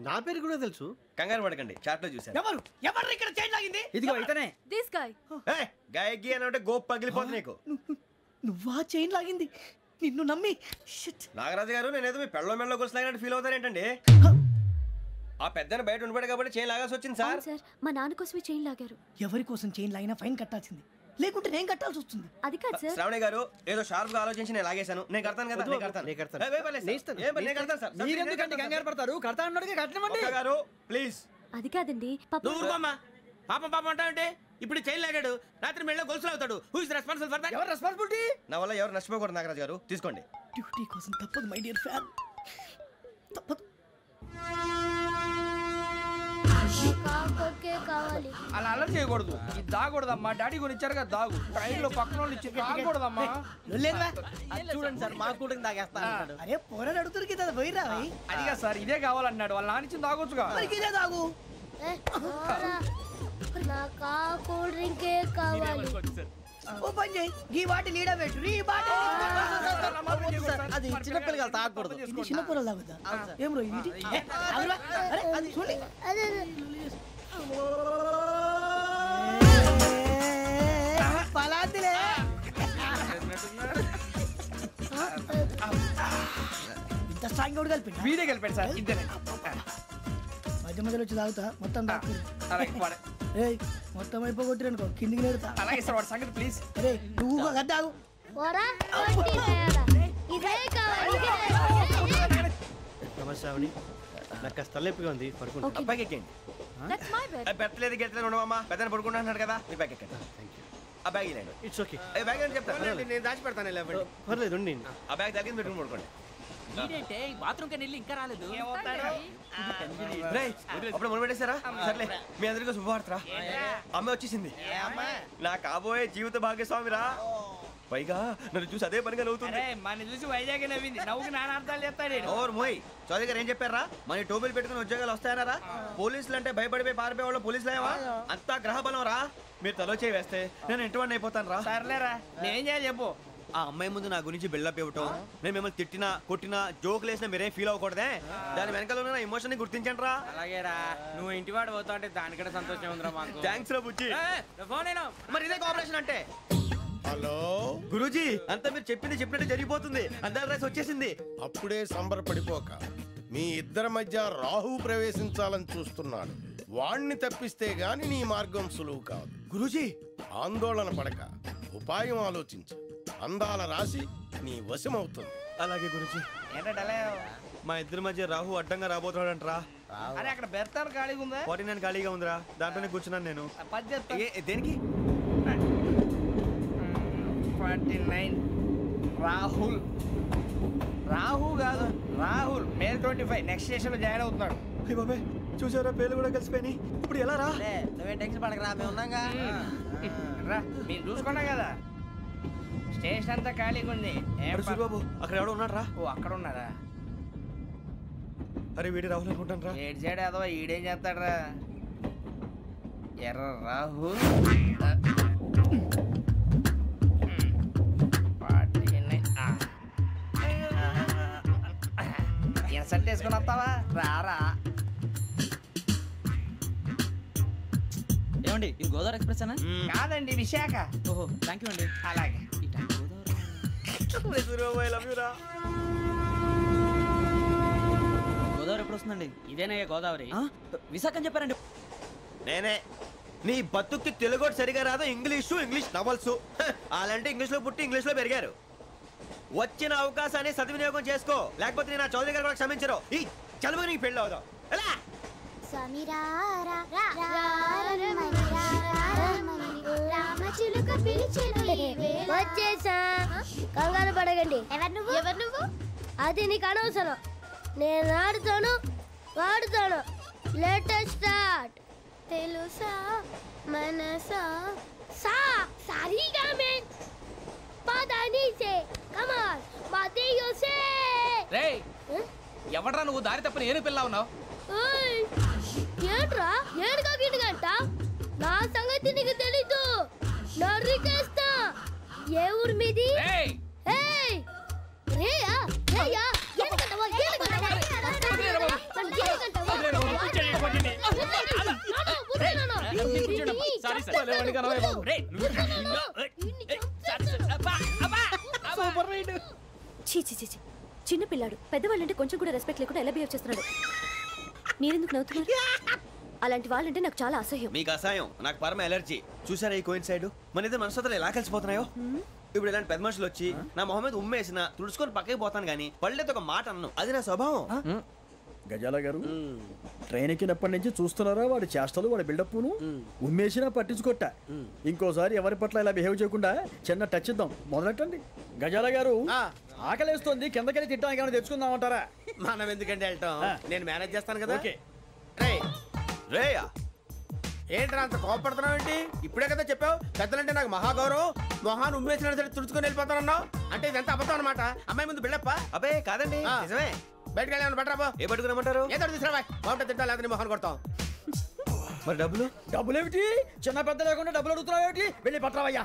నా పేరు కూడా తెలుసు. కంగారు పడకండి, చాట్లో చూశాను. ఎవరు ఎవరు ఇక్కడ చైన్ లాగింది? ఇదిగో ఇతనే. This guy. గాయకి అని అంటే గోప్ పగిలిపోతుంది నీకు. నువ్వా చైన్ లాగింది? నిన్ను నమ్మి. నాగరాజు గారు, నేనేదో మీ పెళ్ళ మెళ్ళ కొలిసిలాగినట్టు ఫీల్ అవుతారేంటండి? ఆ పెద్దని బయట ఉండిపోయాడు కాబట్టి చైన్ లాగాల్సి వచ్చింది సార్. సార్ మా నాన్న కోసమే చైన్ లాగారు. ఎవరి కోసం చైన్ లాగినా ఫైన్ కట్టాల్సింది, లేకుంటే నేను కట్టాల్సి వస్తుంది. అది కాదు సార్. శ్రావణి గారు ఏదో షార్ప్ గా ఆలోచించి నేను లాగేశాను. నేను కడతాను కదా, నేను కడతాను. నేను కడతాను సార్. మీరెందుకంటే కంగారు పడతారు? కడతా అన్నాడుగా, కట్టమండి గారు ప్లీజ్. అది కాదండి పాపం పాపం అంటావంటే ఇప్పుడు చైన్ లాగాడు, రాత్రి మెళ్ళ గొలుసులు అవుతాడు. Who is responsible for that? ఎవరు రెస్పాన్సిబిలిటీ? నా వల్ల ఎవరు నష్టపోకూడదు నాగరాజు గారు, తీసుకోండి. డ్యూటీ కోసం తప్పదు మై డియర్ ఫ్యాన్, తప్పదు. అలా అలర్ట్ చేయకూడదు, ఇది దాగకూడదమ్మా. డాడీ కొని ఇచ్చారు కదా దాగు, ట్రైన్ లో పక్కన వాళ్ళు ఇచ్చి దాగకూడదమ్మా. చూడండి సార్, మా కూడా తాగేస్తా. అరే పోరాడు అడుగుతారు కదా, పోయిరా. అదిగా సార్, ఇదే కావాలన్నాడు. వాళ్ళ నాన్న ఇచ్చింది తాగొచ్చుగా. ఇదే తాగు. కూల్ డ్రింక్ కావాలి. ఓ పని చేయి, ఈ బాటి లీడ పెట్టు. ఈ బాటి అది చిన్నపిల్లలు తాగకూడదు, ఇది చిన్నపిల్లలు తాగుతా. ఏం రో ఇది? అరే అది చూడండి, పలాదిలే. ఇంత స్ట్రాంగ్ కూడా కలిపి వీడే కలిపాడు సార్, ఇద్దరే. మధ్య మధ్యలో వచ్చి తాగుతా, మొత్తం తాగు. మొత్తం అయిపోగొట్టిరనుకో కిందికి నేడుతా. అలాగే సార్, వాడి సంగతి ప్లీజ్. అరే నువ్వు కద్దాగు. నమస్కారం, నాకు కాస్త తలెప్పిగా ఉంది, పడుకుంటా. అబ్బాయికి ఎక్కండి. పెట్టలేదు గెట్టలేదు ఉండవమ్మా, పెద్దని పడుకుంటున్నాడు కదా, మీ బ్యాగ్ ఎక్కండి. ఆ బ్యాగ్ ఇలాండి. It's okay. బ్యాగ్ అని చెప్తాను, నేను దాచి పెడతాను. పర్లేదు ఉండి. ఆ బ్యాగ్ తగ్గింది పెట్టుకుని పడుకోండి. బాత్రూమ్ కి వెళ్ళి ఇంకా రాలేదు. అప్పుడు మొదలు పెట్టేశారా? సర్లే, మీ అందరికీ శుభవార్తరా. అమ్మాయి వచ్చేసింది, నా కాబోయే జీవిత భాగ్యస్వామిరా. పైగా నన్ను చూసి అదే పనిగా నవ్వుతుంది. మన చూసి వైజాగ్ నవ్వింది, నవ్వుకి నాన్న అర్థాలు చెప్తాడు. ఓర్ మోయ్, చౌదరి గారు ఏం చెప్పారా? మన టోబీలు పెట్టుకుని ఉద్యోగాలు వస్తాయనరా? పోలీసులు అంటే భయపడిపోయి పారిపోయే వాళ్ళు పోలీసులు ఏవా? అంతా గ్రహ బలం రా. మీరు తలో చేయి వేస్తే నేను ఇంటివాడిని అయిపోతాను రా. సర్లేరా, నేనేం చేయాలి చెప్పు. ఆ అమ్మాయి ముందు నా గురించి బిల్డప్ ఇవ్వటం, నేను మిమ్మల్ని తిట్టినా కొట్టినా జోకులు వేసినా మీరేం ఫీల్ అవ్వకూడదే. దాని వెనకాల ఉన్న ఎమోషన్ ని గుర్తించండి రా. అలాగేరా, నువ్వు ఇంటివాడు పోతా అంటే దానికంటే సంతోషం ఉందిరా మాకు. థ్యాంక్స్ రా బుజ్జి. ఫోన్ అయినా మరి ఇదే కోఆపరేషన్ అంటే. హలో గురూజీ, అంతా మీరు చెప్పింది చెప్పినట్టు జరిగిపోతుంది. అందాల రైస్ వచ్చేసింది. అప్పుడే సంబరపడిపోక మీ ఇద్దరి మధ్య రాహు ప్రవేశించాలని చూస్తున్నాడు. వాణ్ణి తప్పిస్తే గాని నీ మార్గం సులువు కాదు. గురూజీ ఆందోళన పడక ఉపాయం ఆలోచించు. అందాల రాశి నీ వశమవుతుంది. అలాగే గురూజీ. మా ఇద్దరి మధ్య రాహు అడ్డంగా రాబోతున్నాడంటరా. అరే అక్కడ బెర్తాను ఖాళీగా ఉందా? 49 ఖాళీగా ఉందిరా, దాంట్లోనే కూర్చున్నాను నేను. దేనికి? 49 రాహుల్. రాహు కాదు రాహుల్. మే 25 నెక్స్ట్ స్టేషన్ లో జాయిన్ అవుతున్నాడు. బాబే చూసారా, పేర్లు కూడా కలిసిపోయినాయి. ఇప్పుడు ఎలా రా? నువ్వే టెన్షన్ పడకరా, మేము ఉన్నాగా. రా మీరు చూసుకున్నా కదా, స్టేషన్ అంతా ఖాళీగా ఉంది. బాబు అక్కడ ఎవడో ఉన్నాడు రా. ఓ అక్కడ ఉన్నారా? అరే వీడి రాహుల్ అనుకుంటాను రా. ఏడు సైడ్ అదో ఈడేం చేస్తాడరా? ఎర్ర రాహుల్. ఇన్సల్ట్ వేసుకుని వస్తావా? రారా. ఏమండి ఇది గోదావరి ఎక్స్ప్రెస్ అనా? కాదండి విశాఖ. ఓహో థ్యాంక్ యూ అండి. అలాగే. గోదావరి ఎప్పుడు వస్తుందండి? ఇదేనయ్య గోదావరి. విశాఖ అని చెప్పారండి. నేనే. నీ బతుక్కి తెలుగు సరిగా రాదు, ఇంగ్లీష్ నవల్స్. అలాంటి ఇంగ్లీష్ లో పుట్టి ఇంగ్లీష్ లో పెరిగారు. వచ్చిన అవకాశాన్ని సద్వినియోగం చేసుకో, లేకపోతే నేను చౌదరి గారు కూడా క్షమించరు. ఈ చదువు నీకు పెళ్ళి అవుదాం. వచ్చేసా, కంగారు పడగండి. ఎవరు నువ్వు? అది నీకు అనవసరం. నేను ఆడుతాను వాడుతాను. Latest start. తెలుసా మనసా సా సారీగా మే పదని సే కమాన్ మాదేయో సే. రేయ్ ఎవడ్రా నువ్వు? దారి తప్పని ఏను పిల్ల ఉన్నావు? ఏంట్రా ఏడుగా గిడుగంట? నా సంగతి నీకు తెలీదు. నరికేస్తా. ఏ ఊరు మీది? ఏయ్ రేయా రేయా ఏడుగంటవా ఏడుగంటవా చిన్న పిల్లాడు. పెద్దవాళ్ళంటే కొంచెం కూడా రెస్పెక్ట్ లేకుండా ఎలా బిహేవ్ చేస్తున్నాడు. మీరెందుకు నవ్వుతున్నారు? అలాంటి వాళ్ళంటే నాకు చాలా అసహ్యం. మీకు అసహ్యం, నాకు పరమ ఎలర్జీ. చూసారా ఈ కోయిన్సైడ్? మన ఇద్దరు మనసులో ఎలా కలిసిపోతున్నాయో. ఇప్పుడు ఇలాంటి పెద్ద మనుషులు వచ్చి నా మొహం మీద ఉమ్మేసిన తుడుచుకొని పక్కకి పోతాను కానీ పళ్ళేతో ఒక మాట అన్ను. అది నా స్వభావం. గజాల గారు ట్రైన్ ఎక్కినప్పటి నుంచి చూస్తున్నారా వాడి చేష్టలు, వాడి బిల్డప్ను. ఉమ్మేసినా పట్టించుకోట. ఇంకోసారి ఎవరి పట్ల ఇలా బిహేవ్ చేయకుండా చిన్న టచ్ ఇద్దాం. మొదలెట్టండి. గజాల గారు ఆకలేస్తుంది, కిందకెళ్ళి తిట్టడానికి ఏమైనా తెచ్చుకుందామంటారా? మనం ఎందుకంటే వెళ్తాం, నేను మేనేజ్ చేస్తాను కదా. ఓకే. రేయా ఏంట్రా అంత కోపడుతున్నావు ఏంటి? ఇప్పుడే కదా చెప్పావు పెద్దలంటే నాకు మహాగౌరవం, మొహాన్ని ఉమ్మేసిన సరే తుడుచుకొని వెళ్ళిపోతానన్నావు. అంటే ఇదంతా అబద్ధం అనమాట. అమ్మాయి ముందు బిల్డప్ప? అబ్బే కాదండి, నిజమే. బయటకు వెళ్ళి బట్రాబో. ఏ పట్టుకురమ్మంటారు? ఏదో తీసుకురా. బాగుంటే తింటా, లేదా మొహాన్ని కొడతాం. మరి డబ్బులు? డబ్బులు ఏమిటి? చిన్న పెద్ద లేకుండా డబ్బులు అడుగుతున్నావు ఏమిటి? వెళ్ళి పట్టరావయ్యా.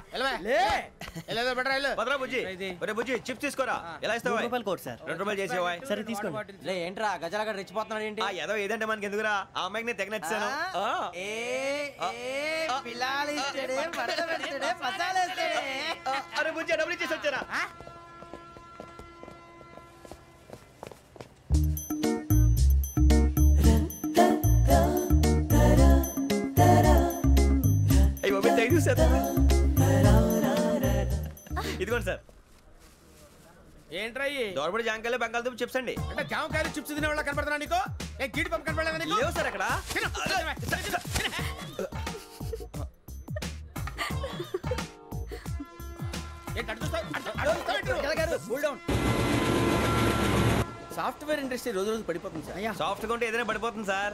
బుజ్జి చిప్స్ తీసుకోరా. ఎలా ఇస్తావా? Court sir. 2 రూపాయలు చేసేవా? సరే తీసుకోండి. లే ఏంట్రా గజలగా రెచ్చిపోతున్నాడు ఏంటి? ఏదో ఏదంటే మనకి ఎందుకురా, ఆ అమ్మాయికి నేను తెగ నచ్చాను. అరే బుజ్జి డబ్బులు ఇచ్చేసి వచ్చారా? ఇదిగోండి సార్. ఏంట్రా దోరబడి జాంకాయలు బంగాళదుంప చిప్స్ అండి. అంటే జామకాయలు చిప్స్ తినే వాళ్ళ కనపడుతున్నా నీకు? ఏ గీడి పంపు కనపడలేదా నీకు? లేవు సార్ అక్కడ. సాఫ్ట్వేర్ ఇండస్ట్రీ రోజు రోజు పడిపోతుంది సార్. సాఫ్ట్ గా ఉంటే ఏదైనా పడిపోతుంది సార్.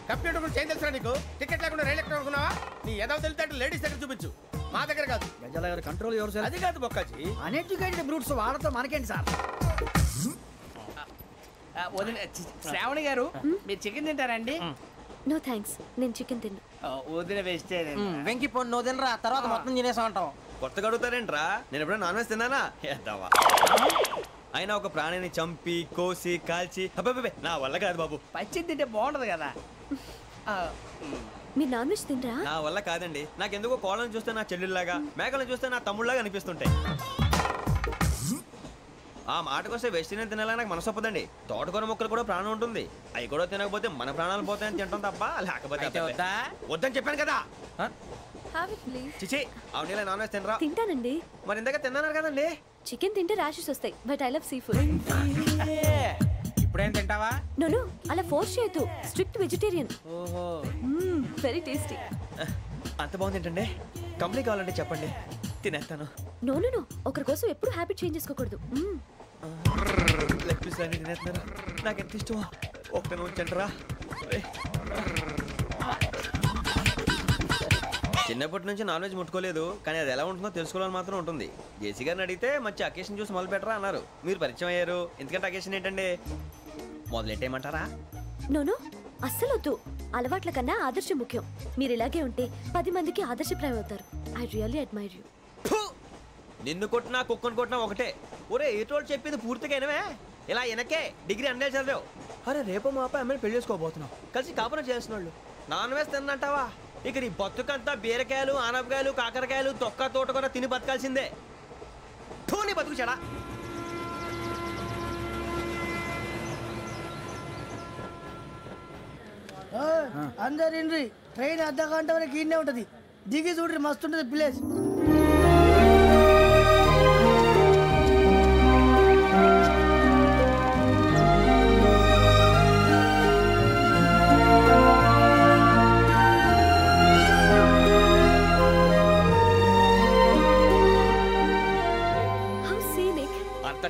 కంప్యూటర్ గురించి ఏం తెలుసా నీకు? టికెట్ లేకుండా రైలు ఎక్కడ అనుకున్నావా? నీ ఏదో తెలితే లేడీస్ దగ్గర చూపించు, మా దగ్గర కాదు. గజాల గారు కంట్రోల్ ఎవరు సార్? అది కాదు బొక్కాజీ. అన్ఎడ్యుకేటెడ్ బ్రూట్స్ వాళ్ళతో మనకేంటి సార్? శ్రావణి గారు మీరు చికెన్ తింటారండి? నో థ్యాంక్స్, నేను చికెన్ తిన్నా. వదిన వెజిటేరియన్. వెంకి పొన్ను నువ్వు తినరా, తర్వాత మొత్తం తినేసా ఉంటాం. కొత్తగా అడుగుతారేంట్రా? నేను ఎప్పుడైనా నాన్ వెజ్ తిన్నానా? అయినా ఒక ప్రాణిని చంపి కోసి కాల్చి అబ్బే నా వల్ల కాదు బాబు. పచ్చి తింటే బాగుంటది కదా. మీరు నాన్ వెజ్ తినరా? నా వల్ల కాదండి. నాకెందుకో కోళ్ళని చూస్తే నా చెల్లెళ్ళలాగా, మేకలను చూస్తే నా తమ్ముళ్ళలాగా అనిపిస్తుంటాయి. ఆ మాటకొస్తే వెస్ట్ ఇండియన్ తినాలని నాకు మనసు ఒప్పదండి. తోటకూర మొక్కలు కూడా ప్రాణం ఉంటుంది. అవి కూడా తినకపోతే మన ప్రాణాలు పోతాయని తింటాం తప్ప లేకపోతే వద్దని చెప్పాను కదా. చిచి అవునీ నాన్ వెజ్ తినరా? తింటానండి. మరి ఇందాక తిన్నాను కదండి. చికెన్ తింటే ర్యాషెస్ వస్తాయి, but I love sea food. ఇప్పుడేం తింటావా? నో అలా ఫోర్స్ చేయొద్దు. Strict vegetarian. ఓహో వెరీ టేస్టీ. అంత బాగుంది ఏంటండి? కంప్లీట్ కావాలంటే చెప్పండి, తినేస్తాను. నో ఒకరి కోసం ఎప్పుడు హ్యాబిట్ చేంజ్ చేసుకోకూడదు. లెగ్ పీస్ అన్ని తినేస్తున్నారు. నాకు ఎంత ఇష్టమో. ఒక్క ఉంచండిరా. చిన్నప్పటి నుంచి నాన్ వెజ్ ముట్టుకోలేదు, కానీ అది ఎలా ఉంటుందో తెలుసుకోవాలని మాత్రం ఉంటుంది. జేసీ గారిని అడిగితే మంచి అకేషన్ చూసి మొదలు పెట్టరా అన్నారు. మీరు పరిచయం అయ్యారు. ఎందుకంటే అకేషన్ ఏంటండి? మొదలెట్టేయమంటారా? నో అస్సలు వద్దు. అలవాట్ల కన్నా ఆదర్శం ముఖ్యం. మీరు ఇలాగే ఉంటే 10 మందికి ఆదర్శప్రాయం అవుతారు. I really admire you. నిన్ను కొట్టినా కుక్కను కొట్టినా ఒకటే. ఒరే ఏటోళ్ళు చెప్పింది పూర్తిగా వినవే. ఇలా వెనకే డిగ్రీ అన్నే చదివావు. అరే రేపు మా అబ్బాయి అమ్మని పెళ్లి చేసుకోబోతున్నావు. కలిసి కాపురం చేస్తున్నాళ్ళు. Non veg తిన్నంటావా? ఇక నీ బతుకంతా బీరకాయలు, ఆనపకాయలు, కాకరకాయలు, తొక్క తోట కూడా తిని బతకాల్సిందే. నీ బతుకు చెడా. అందరు ఇండ్రి, ట్రైన్ అర్ధ గంట వరకు ఇన్నే ఉంటది. దిగి చూడ్రి, మస్తు ఉంటది ప్లేస్.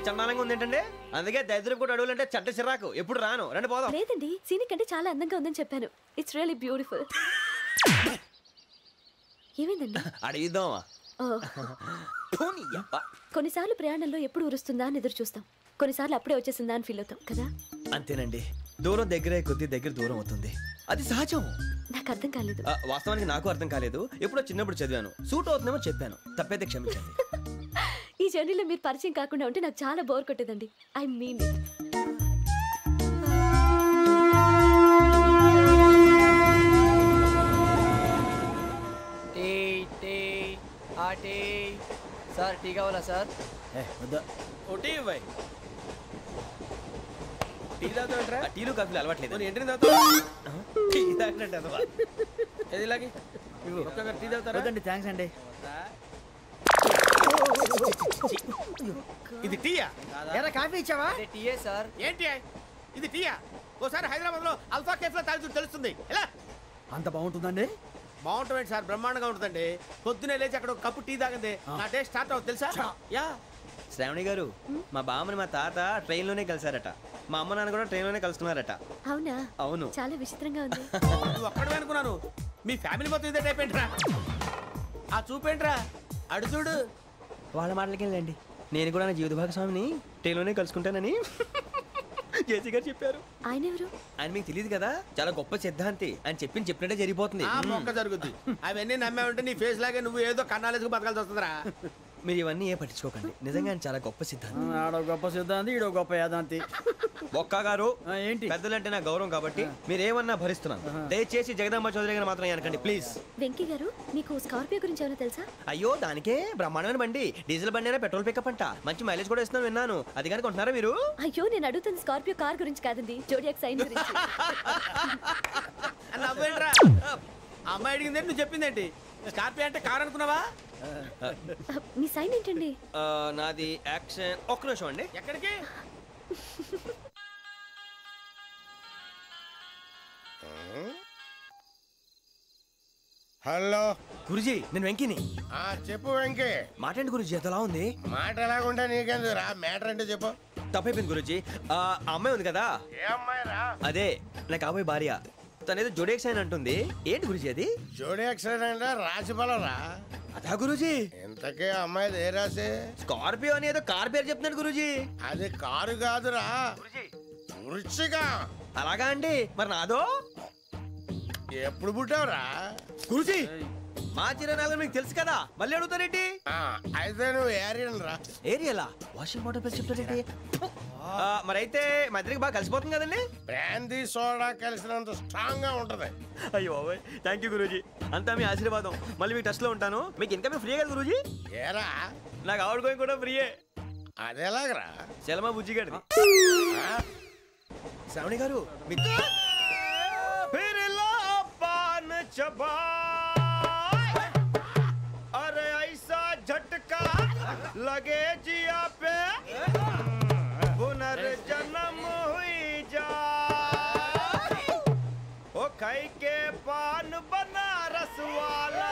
చందానంగా ఉంది ఏంటండి? అందుకే దరిద్రం కూడా అడవులంటే చెడ్డ చిరాకు. ఎప్పుడు రాను. రండి పోదాం. లేదండి, సీనిక్ అంటే చాలా అందంగా ఉందని చెప్పాను. It's really beautiful. ఏమైందండి? అడిగిద్దామా? కొన్నిసార్లు ప్రయాణంలో ఎప్పుడు ఉరుస్తుందా అని ఎదురు చూస్తాం, కొన్నిసార్లు అప్పుడే వచ్చేసిందా అని ఫీల్ అవుతాం కదా. అంతేనండి. దూరం దగ్గరే కొద్ది దగ్గర దూరం అవుతుంది. అది సహజం. నాకు అర్థం కాలేదు. వాస్తవానికి నాకు అర్థం కాలేదు. ఎప్పుడో చిన్నప్పుడు చదివాను. సూట్ అవుతుందేమో చెప్పాను. తప్పైతే క్షమించండి. ఈ జర్నీలో మీరు పరిచయం కాకుండా ఉంటే నాకు చాలా బోర్ కొట్టేదండి. I mean it. Sir tea కావాలా సార్? టీలు కాఫీలు అలవాట్లేదు. థ్యాంక్స్ అండి. ఇది టీయా? కాఫీ ఇచ్చావా? టీయే సార్. ఏంటి ఇది టీయా? ఓసారి హైదరాబాద్ లో అల్ఫా కేఫ్ లో తాగి తెలుస్తుంది. ఎలా అంత బాగుంటుందండి? బాగుంటుంది సార్, బ్రహ్మాండంగా ఉంటుందండి. పొద్దునే లేచి అక్కడ ఒక కప్పు టీ తాగింది నా డే స్టార్ట్ అవుతుంది తెలుసా? యా శ్రావణి గారు, మా బామ్మని మా తాత ట్రైన్ లోనే కలిసారట. మా అమ్మ నాన్న కూడా ట్రైన్ లోనే కలుస్తున్నారట. అవునా? అవును. చాలా విచిత్రంగా ఉంది. నువ్వు ఒక్కడే అనుకున్నాను. మీ ఫ్యామిలీ మొత్తం ఇదే టైప్ ఏంట్రా? ఆ చూపేంట్రా? అడు చూడు. వాళ్ళ మాటలకి వెళ్ళండి. నేను కూడా నా జీవిత భాగస్వామిని ట్రైన్ లోనే కలుసుకుంటానని జేసీ గారు చెప్పారు. ఆయన ఎవరు? ఆయన మీకు తెలియదు కదా, చాలా గొప్ప సిద్ధాంతి. ఆయన చెప్పినట్టే జరిగిపోతుంది. మొక్క జరుగుద్ది. అవన్నీ నమ్మే ఉంటే నీ ఫేస్ లాగే నువ్వు ఏదో కన్నాలేసుకు బతకాల్సి వస్తుందిరా. మీరు ఇవన్నీ ఏ పట్టించుకోకండి. నిజంగా ఆయన చాలా గొప్ప సిద్ధాంతి. ఆడో గొప్ప సిద్ధాంతి, ఈడో గొప్ప యాదాంతి. బొక్క గారు, ఏంటి? పెద్దలంటే నా గౌరవం కాబట్టి మీరేమన్నా భరిస్తున్నాను. దయచేసి జగదాంబ చౌదరి గారు మాత్రం అనకండి ప్లీజ్. వెంకీ గారు, మీకు స్కార్పియో గురించి ఏమైనా తెలుసా? అయ్యో దానికే బ్రహ్మాండమైన బండి. డీజిల్ బండి అయినా పెట్రోల్ పికప్ అంట. మంచి మైలేజ్ కూడా ఇస్తున్నాను విన్నాను. అది కానీ కొంటున్నారా మీరు? అయ్యో నేను అడుగుతుంది స్కార్పియో కార్ గురించి కాదండి, జోడియాక్ సైన్ గురించి. అమ్మాయి అడిగిందేంటి, నువ్వు చెప్పిందేంటి? స్కార్పియో అంటే కార్ అనుకున్నావా? మీ సైన్ ఏంటండి? నాది యాక్షన్. ఒక్క నిమిషం అండి. ఎక్కడికి? హలో గురుజీ, నేను వెంకీని. చెప్పు వెంకీ. మాట ఏంటి గురుజీ, ఎంతలా ఉంది? మాట ఎలాగుంటా నీకెందుకు రా, మ్యాటర్ అంటే చెప్పు. తప్పైపోయింది గురుజీ. ఆ అమ్మాయి ఉంది కదా, ఏ అమ్మాయి రా? అదే నా కాబోయే భార్య. తనేదో జోడియాక్ సైన్ అంటుంది. ఏంటి గురుజీ అది? జోడియాక్ సైన్ అంటే రాసి బలరా? అదా గురుజీ. ఇంతకే అమ్మాయి ఏ రాసి? స్కార్పియో అని ఏదో కార్ పేరు చెప్తున్నాడు గురుజీ. అది కారు కాదురా, వృచ్చిక. అలాగా అండి, మరి నాదో? ఎప్పుడు పుట్టావురా గురుజీ? మా చిరనాలు మీకు తెలుసు కదా, మళ్ళీ అడుగుతారేంటి? అయితే నువ్వు ఏరియన్ రా. ఏరియలా? వాషింగ్ వాటర్ పేరు చెప్తారేంటి? మరైతే మా ఇద్దరికి బాగా కలిసిపోతుంది కదండి? బ్రాందీ సోడా కలిసినంత స్ట్రాంగ్ గా ఉంటది. అయ్యో థ్యాంక్ యూ గురూజీ, అంతా మీ ఆశీర్వాదం. మళ్ళీ మీ టచ్ లో ఉంటాను. మీకు ఇంకా ఫ్రీ కదా గురూజీ? ఏరా, నాకు ఆవిడ గోయింగ్ కూడా ఫ్రీయే. అది ఎలాగరా? చలమా బుజ్జిగాడి. శ్రావణి గారు अरे ऐसा झटका लगे जिया पे पुनर्जन्म हुई जा ओ खाई के पान बनारस वाला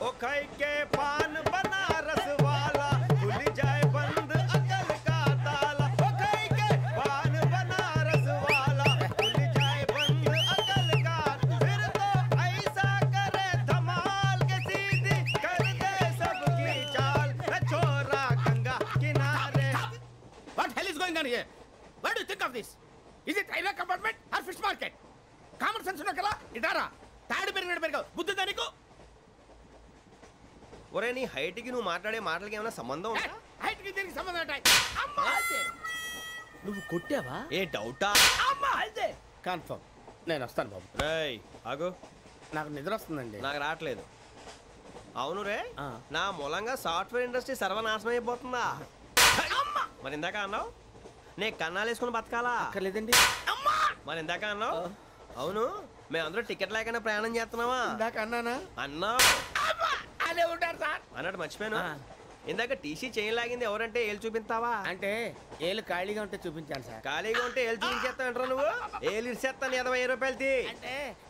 ओ खाई के पान बनारस वाला खुल जाए बंद अकल का ताला ओ खाई के पान बनारस वाला खुल जाए बंद अकल का फिर तो ऐसा करे धमाल के सीधी कर दे सबकी चाल छोरा गंगा किनारे. What hell is going on here? What do you think of this? Is it railway compartment or fish market? Common sense ఉన్న కదా ఇటారా తాడు పెరిగినట్టు బుద్ధి దానికి. ఒరే నీ హైట్ కి నువ్వు మాట్లాడే మాటలకి ఏమైనా సంబంధం ఉందా? హైట్ కి దీనికి సంబంధం ఉంటాయి. అమ్మా అదే నువ్వు కొట్టావా? ఏ డౌటా? అమ్మా అదే కన్ఫర్మ్. నేను వస్తాను బాబు. రేయ్ ఆగు. నాకు నిద్ర వస్తుందండి. నాకు రావట్లేదు. అవును రే, నా మూలంగా సాఫ్ట్వేర్ ఇండస్ట్రీ సర్వనాశనం అయిపోతుందా? మరి ఇందాక అన్నావు నే కన్నాలు వేసుకుని బతకాలా? అక్కర్లేదండి. మరి ఇందాక అన్నావు అవును మేమందరూ టికెట్ లేకుండా ప్రయాణం చేస్తున్నావా? ఇందాక అన్నానా? అన్నావు. అదే ఉంటారు సార్ అన్నట్టు మర్చిపోయాను. ఇందాక టీసీ చేయి లాగింది ఎవరంటే ఏళ్ళు చూపిస్తావా? అంటే ఏళ్ళు ఖాళీగా ఉంటే చూపించాను సార్. ఖాళీగా ఉంటే ఏళ్ళు చూపించేస్తావు అంటారా నువ్వు? ఏళ్ళు ఇచ్చేస్తాను 20 రూపాయలు తీ.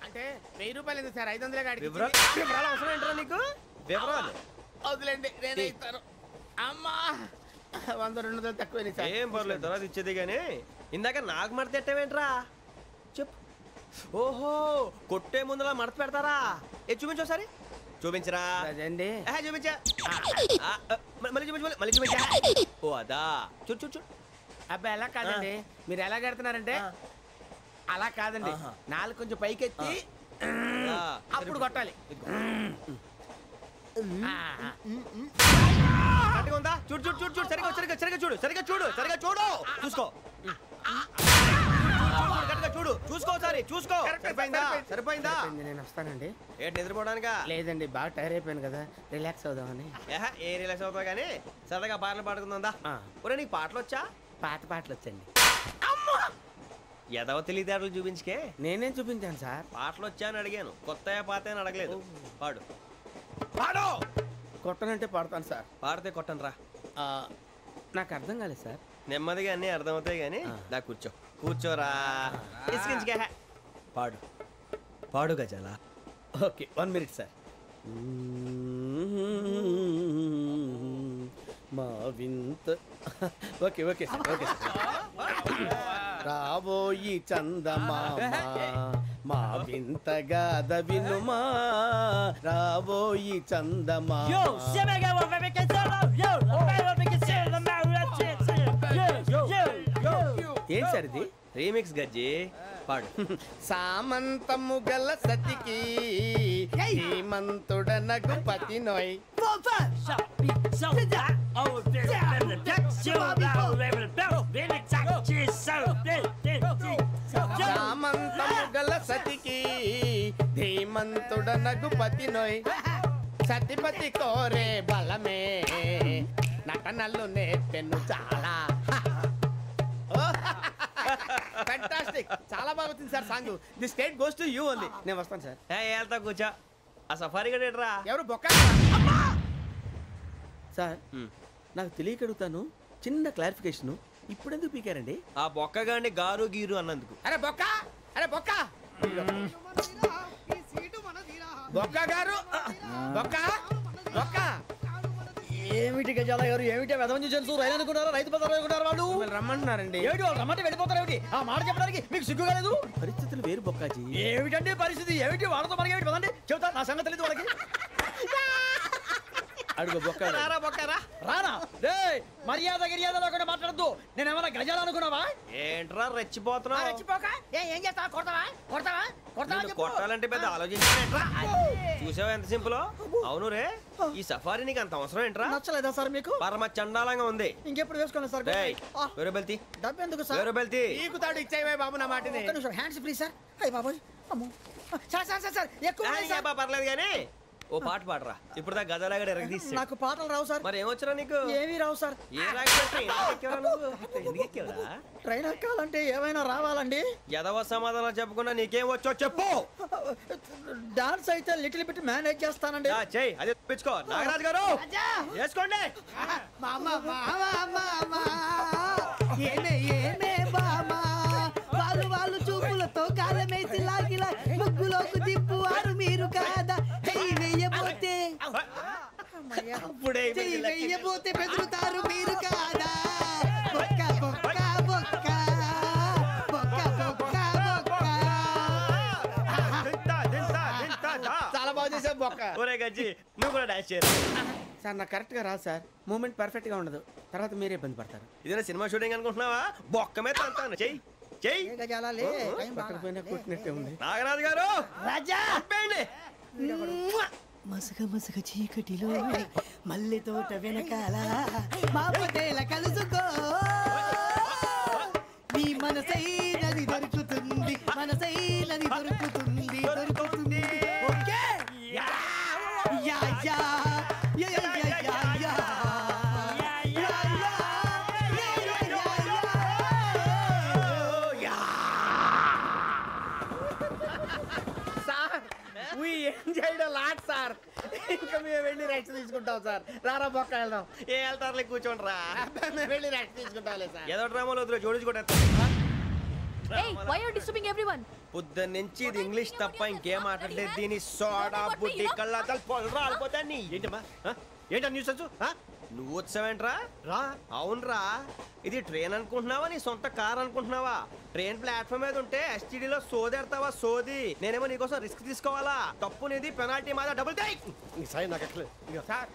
అంటే 1000 రూపాయలు ఎందుకు సార్? 500 గాడికి వివరాలు అవసరం ఏంటరా నీకు? వివరాలు వదిలేండి నేనే ఇస్తాను. అమ్మా 100-200 తక్కువ సార్. ఏం పర్లేదు తర్వాత ఇచ్చేది కానీ ఇందాక నాకు మడత పెట్టావేంట్రా? చెప్పు. ఓహో కొట్టే ముందులా మడత పెడతారా? ఏ చూపించు ఒకసారి. చూపించరా? అదండి చూపించా. మళ్ళీ చూపించు మళ్ళీ చూపించా. ఓ అదా చూడు చూడు చూడు. అబ్బాయి ఎలా కాదండి, మీరు ఎలా కడుతున్నారంటే అలా కాదండి. నాలుగు కొంచెం పైకెత్తి అప్పుడు కొట్టాలి. ఉందా? చూడు చూడు చూడు చూడు సరిగా సరిగా సరిగా చూడు సరిగా చూడు సరిగా చూడు చూసుకో చూడు చూసుకో ఒకసారి చూసుకో. సరిపోయిందా? సరిపోయిందా? నేను వస్తానండి. ఏంటి నిద్రపోవడానికా? లేదండి బాగా టైర్ అయిపోయాను కదా రిలాక్స్ అవుదామని. ఏ రిలాక్స్ అవుతావు కానీ సరదాగా పాటలు పాడుకుందా? ఒరే నీకు పాటలు వచ్చా? పాత పాటలు వచ్చండి. ఎదవ తెలివితేటలు చూపించుకే. నేనేం చూపించాను సార్? పాటలు వచ్చా అని అడిగాను, కొత్త పాత అని అడగలేదు. పాడు పాడు. కొట్టనంటే పాడతాను సార్. పాడితే కొట్టను రా. నాకు అర్థం కాలేదు సార్. నెమ్మదిగా అన్నీ అర్థమవుతాయి కానీ దా కూర్చో కూర్చోరా. పాడు పాడు గజాల. Okay 1 minute sir. మా వింత okay okay sir okay sir. రాబోయి చందమామ మా వింతగా వినుమా రాబోయి చందమామ. ఏం సార్ ఇది? రీమిక్స్ గజ్జి పాడు. సామంతము గల సతికి హేమంతుడనగు పతి నోయ్. సామంతము గల సతికి ధీమంతుడనగు పతి నోయ్. సతిపతి కోరే బలమే నటనలు నేర్పెను చాలా. ఫ్యాంటాస్టిక్, చాలా బాగా వచ్చింది sir song. The state goes to you only. నేను వస్తాను సార్. వెళ్తా కూర్చో. ఆ సఫారీ గడేట్రా ఎవరు బొక్క సార్? నాకు తెలియక అడుగుతాను, చిన్న క్లారిఫికేషన్. ఇప్పుడు ఎందుకు పీకారండి? ఆ బొక్క గాని గారు గీరు అన్నందుకు. అరే బొక్క, అరే బొక్క, బొక్క గారు, బొక్క బొక్క. ఏమిటి గజాల గారు, ఏమిటి వెదవం చూసాను రైలు అనుకున్నారా? రైతు బజార్ అనుకున్నారు వాళ్ళు. రమ్మంటున్నారండి. ఏమిటి వాళ్ళు రమ్మంటే వెళ్ళిపోతారు? ఏమిటి ఆ మాట చెప్పడానికి మీకు సిగ్గు కాలేదు? పరిస్థితులు వేరు బొక్కాజీ. ఏమిటండి పరిస్థితి? ఏమిటి వాళ్ళతో మనకి ఏమిటి పదండి చెబుతా, నా సంగతి తెలియదు వాళ్ళకి. అడుగు బొక్క. రారా బొక్కరా. రానా రే, మర్యాద గిర్యాద లేకుండా మాట్లాడద్దు. నేను ఏమన్నా గజాలు అనుకున్నావా? ఏంట్రా రెచ్చిపోతున్నా? రెచ్చిపోక ఏం చేస్తావా? కొడతావా కొడతావా కొడతావా? కొట్టాలంటే పెద్ద ఆలోచించా. చూసావా ఎంత సింపుల్? అవును రే, ఈ సఫారీ నీకు అంత అవసరం ఏంట్రా? నచ్చలేదా సార్ మీకు? పరమ చండాలంగా ఉంది. ఇంకెప్పుడు వేసుకోండి సార్. వేరే బెల్తి డబ్బు ఎందుకు సార్? వేరే బెల్తి నీకు తాడు ఇచ్చాయి బాబు నా మాటని. Hands free sir. అయ్యి బాబోయ్, అమ్మో సార్ సార్ సార్ సార్ ఎక్కువ పర్లేదు కానీ ఓ పాట పాడరా ఇప్పుడు దా గదలాగడ ఎరగదీసి నాకు పాటలు రావు సార్. మరి ఏమొచ్చరా నీకు? ఏమీ రావు సార్. ఏ రాకెట్ ట్రైన్ ఎక్కాలంటే ఏమైనా రావాలండి. ఎదవ సమాధానం చెప్పకుండా నీకేం వచ్చో చెప్పు. డాన్స్ అయితే లిటిల్ బిట్ మేనేజ్ చేస్తానండి. చెయ్యి అదే తెప్పించుకో. నాగరాజు గారు వేసుకోండి. ఏమే బామా వాళ్ళు చూపులతో కాలమేసి లాగిలా ముగ్గులోకి తిప్పువారు మీరు కాదా? వెయ్యబోతే బెదురుతారు మీరు కాదా? చాలా బాగా చేసావు బొక్క. ఒరే గజ్జి నువ్వు కూడా డాన్స్ చేయరు సార్. నాకు కరెక్ట్ గా రాదు సార్. మూమెంట్ పర్ఫెక్ట్ గా ఉండదు. తర్వాత మీరే ఇబ్బంది పడతారు. ఇదేనా సినిమా షూటింగ్ అనుకుంటున్నావా? బొక్క మీద అంటాను. చెయ్యి చెయ్యి. కొట్టినట్టే ఉంది. నాగరాజు గారు రాజా మసగ మసగ చీకటిలో మల్లె తోట వెనకాల మా పటేల కలుసుకో నీ మనసైనది దొరుకుతుంది మనసైనది దొరుకుతుంది దొరుకుతుంది. Okay yeah yeah yeah yeah yeah yeah sir ఇంకా మేము వెళ్ళి రెస్ట్ తీసుకుంటాం సార్. రారా బొక్క వెళ్దాం. ఏ వెళ్తారులే కూర్చోండి రా. మేము వెళ్ళి రెస్ట్ తీసుకుంటాంలే సార్. ఏదో డ్రామాలో వద్దు జోడించుకుంటా. పొద్దున్న నుంచి ఇది ఇంగ్లీష్ తప్ప ఇంకేం మాట్లాడలేదు. దీని సోడా బుడ్డి కళ్ళ పొలు రాలిపోతా. నీ ఏంటమ్మా ఏంటా న్యూస్ వచ్చు? నువ్వు వచ్చావేంట్రా? రా. అవునరా, ఇది ట్రైన్ అనుకుంటున్నావా నీ సొంత కార్ అనుకుంటున్నావా? ట్రైన్ ప్లాట్ఫామ్ మీద ఉంటే ఎస్టీడీలో సోదేడతావా సోది? నేనేమో నీకోసం రిస్క్ తీసుకోవాలా? తప్పు నీది, పెనాల్టీ మాదా, డబుల్ టై. సార్ నాకు ఎట్లేదు సార్.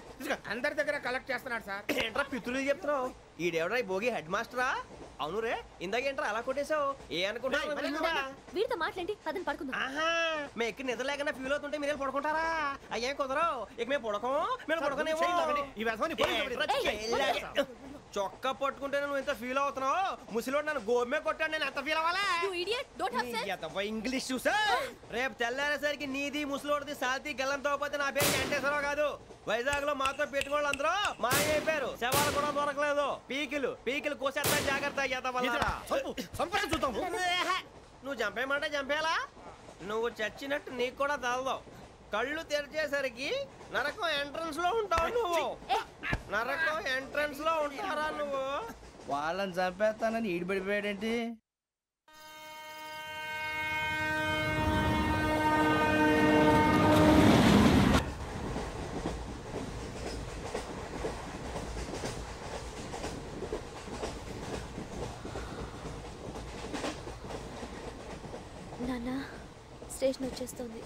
అందరి దగ్గర కలెక్ట్ చేస్తున్నాడు సార్. ఏంట్రా పితులు చెప్తున్నావు? ఈడెవడ్రా ఈ భోగి హెడ్ మాస్టరా? అవును రే, ఇందాకేంట్రా అలా కొట్టేశావు? ఏ అనుకుంటున్నావు? వీరితో మాట్లాడి పదని పడుకుందాం. మేము ఎక్కి నిద్ర లేకుండా ఫీల్ అవుతుంటే మీరే పడుకుంటారా? అయ్యేం కుదరవు. ఇక మేము పడకం మేము పడకనేమో. చొక్కా పట్టుకుంటే నువ్వు ఎంత ఫీల్ అవుతున్నావు? ముసలివాడు నన్ను గోమే కొట్టాడు, నేను ఎంత ఫీల్ అవ్వాలా? ఇంగ్లీష్ చూసా. రేపు తెల్లారేసరికి నీది ముసలివాడిది సాల్తీ గల్లంతో పోతే నా పేరు వెంకటేశ్వరరావు కాదు. వైజాగ్ లో మాతో పెట్టుకోళ్ళు అందరూ మాయైపోయారు. శవాలు కూడా దొరకలేదు. పీకిలు కోసేస్తా జాగ్రత్త. నువ్వు చంపేయమంటే చంపేలా? నువ్వు చచ్చినట్టు నీకు కూడా తగదు. కళ్ళు తెరిచేసరికి నరకం ఎంట్రన్స్ లో ఉంటావు నువ్వు. నరకం ఎంట్రన్స్ లో ఉంటారా నువ్వు? వాళ్ళని చంపేస్తానని ఈడిపడిపోయాడేంటి? నాన్న స్టేషన్ వచ్చేస్తుంది.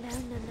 లేవు నాన్న.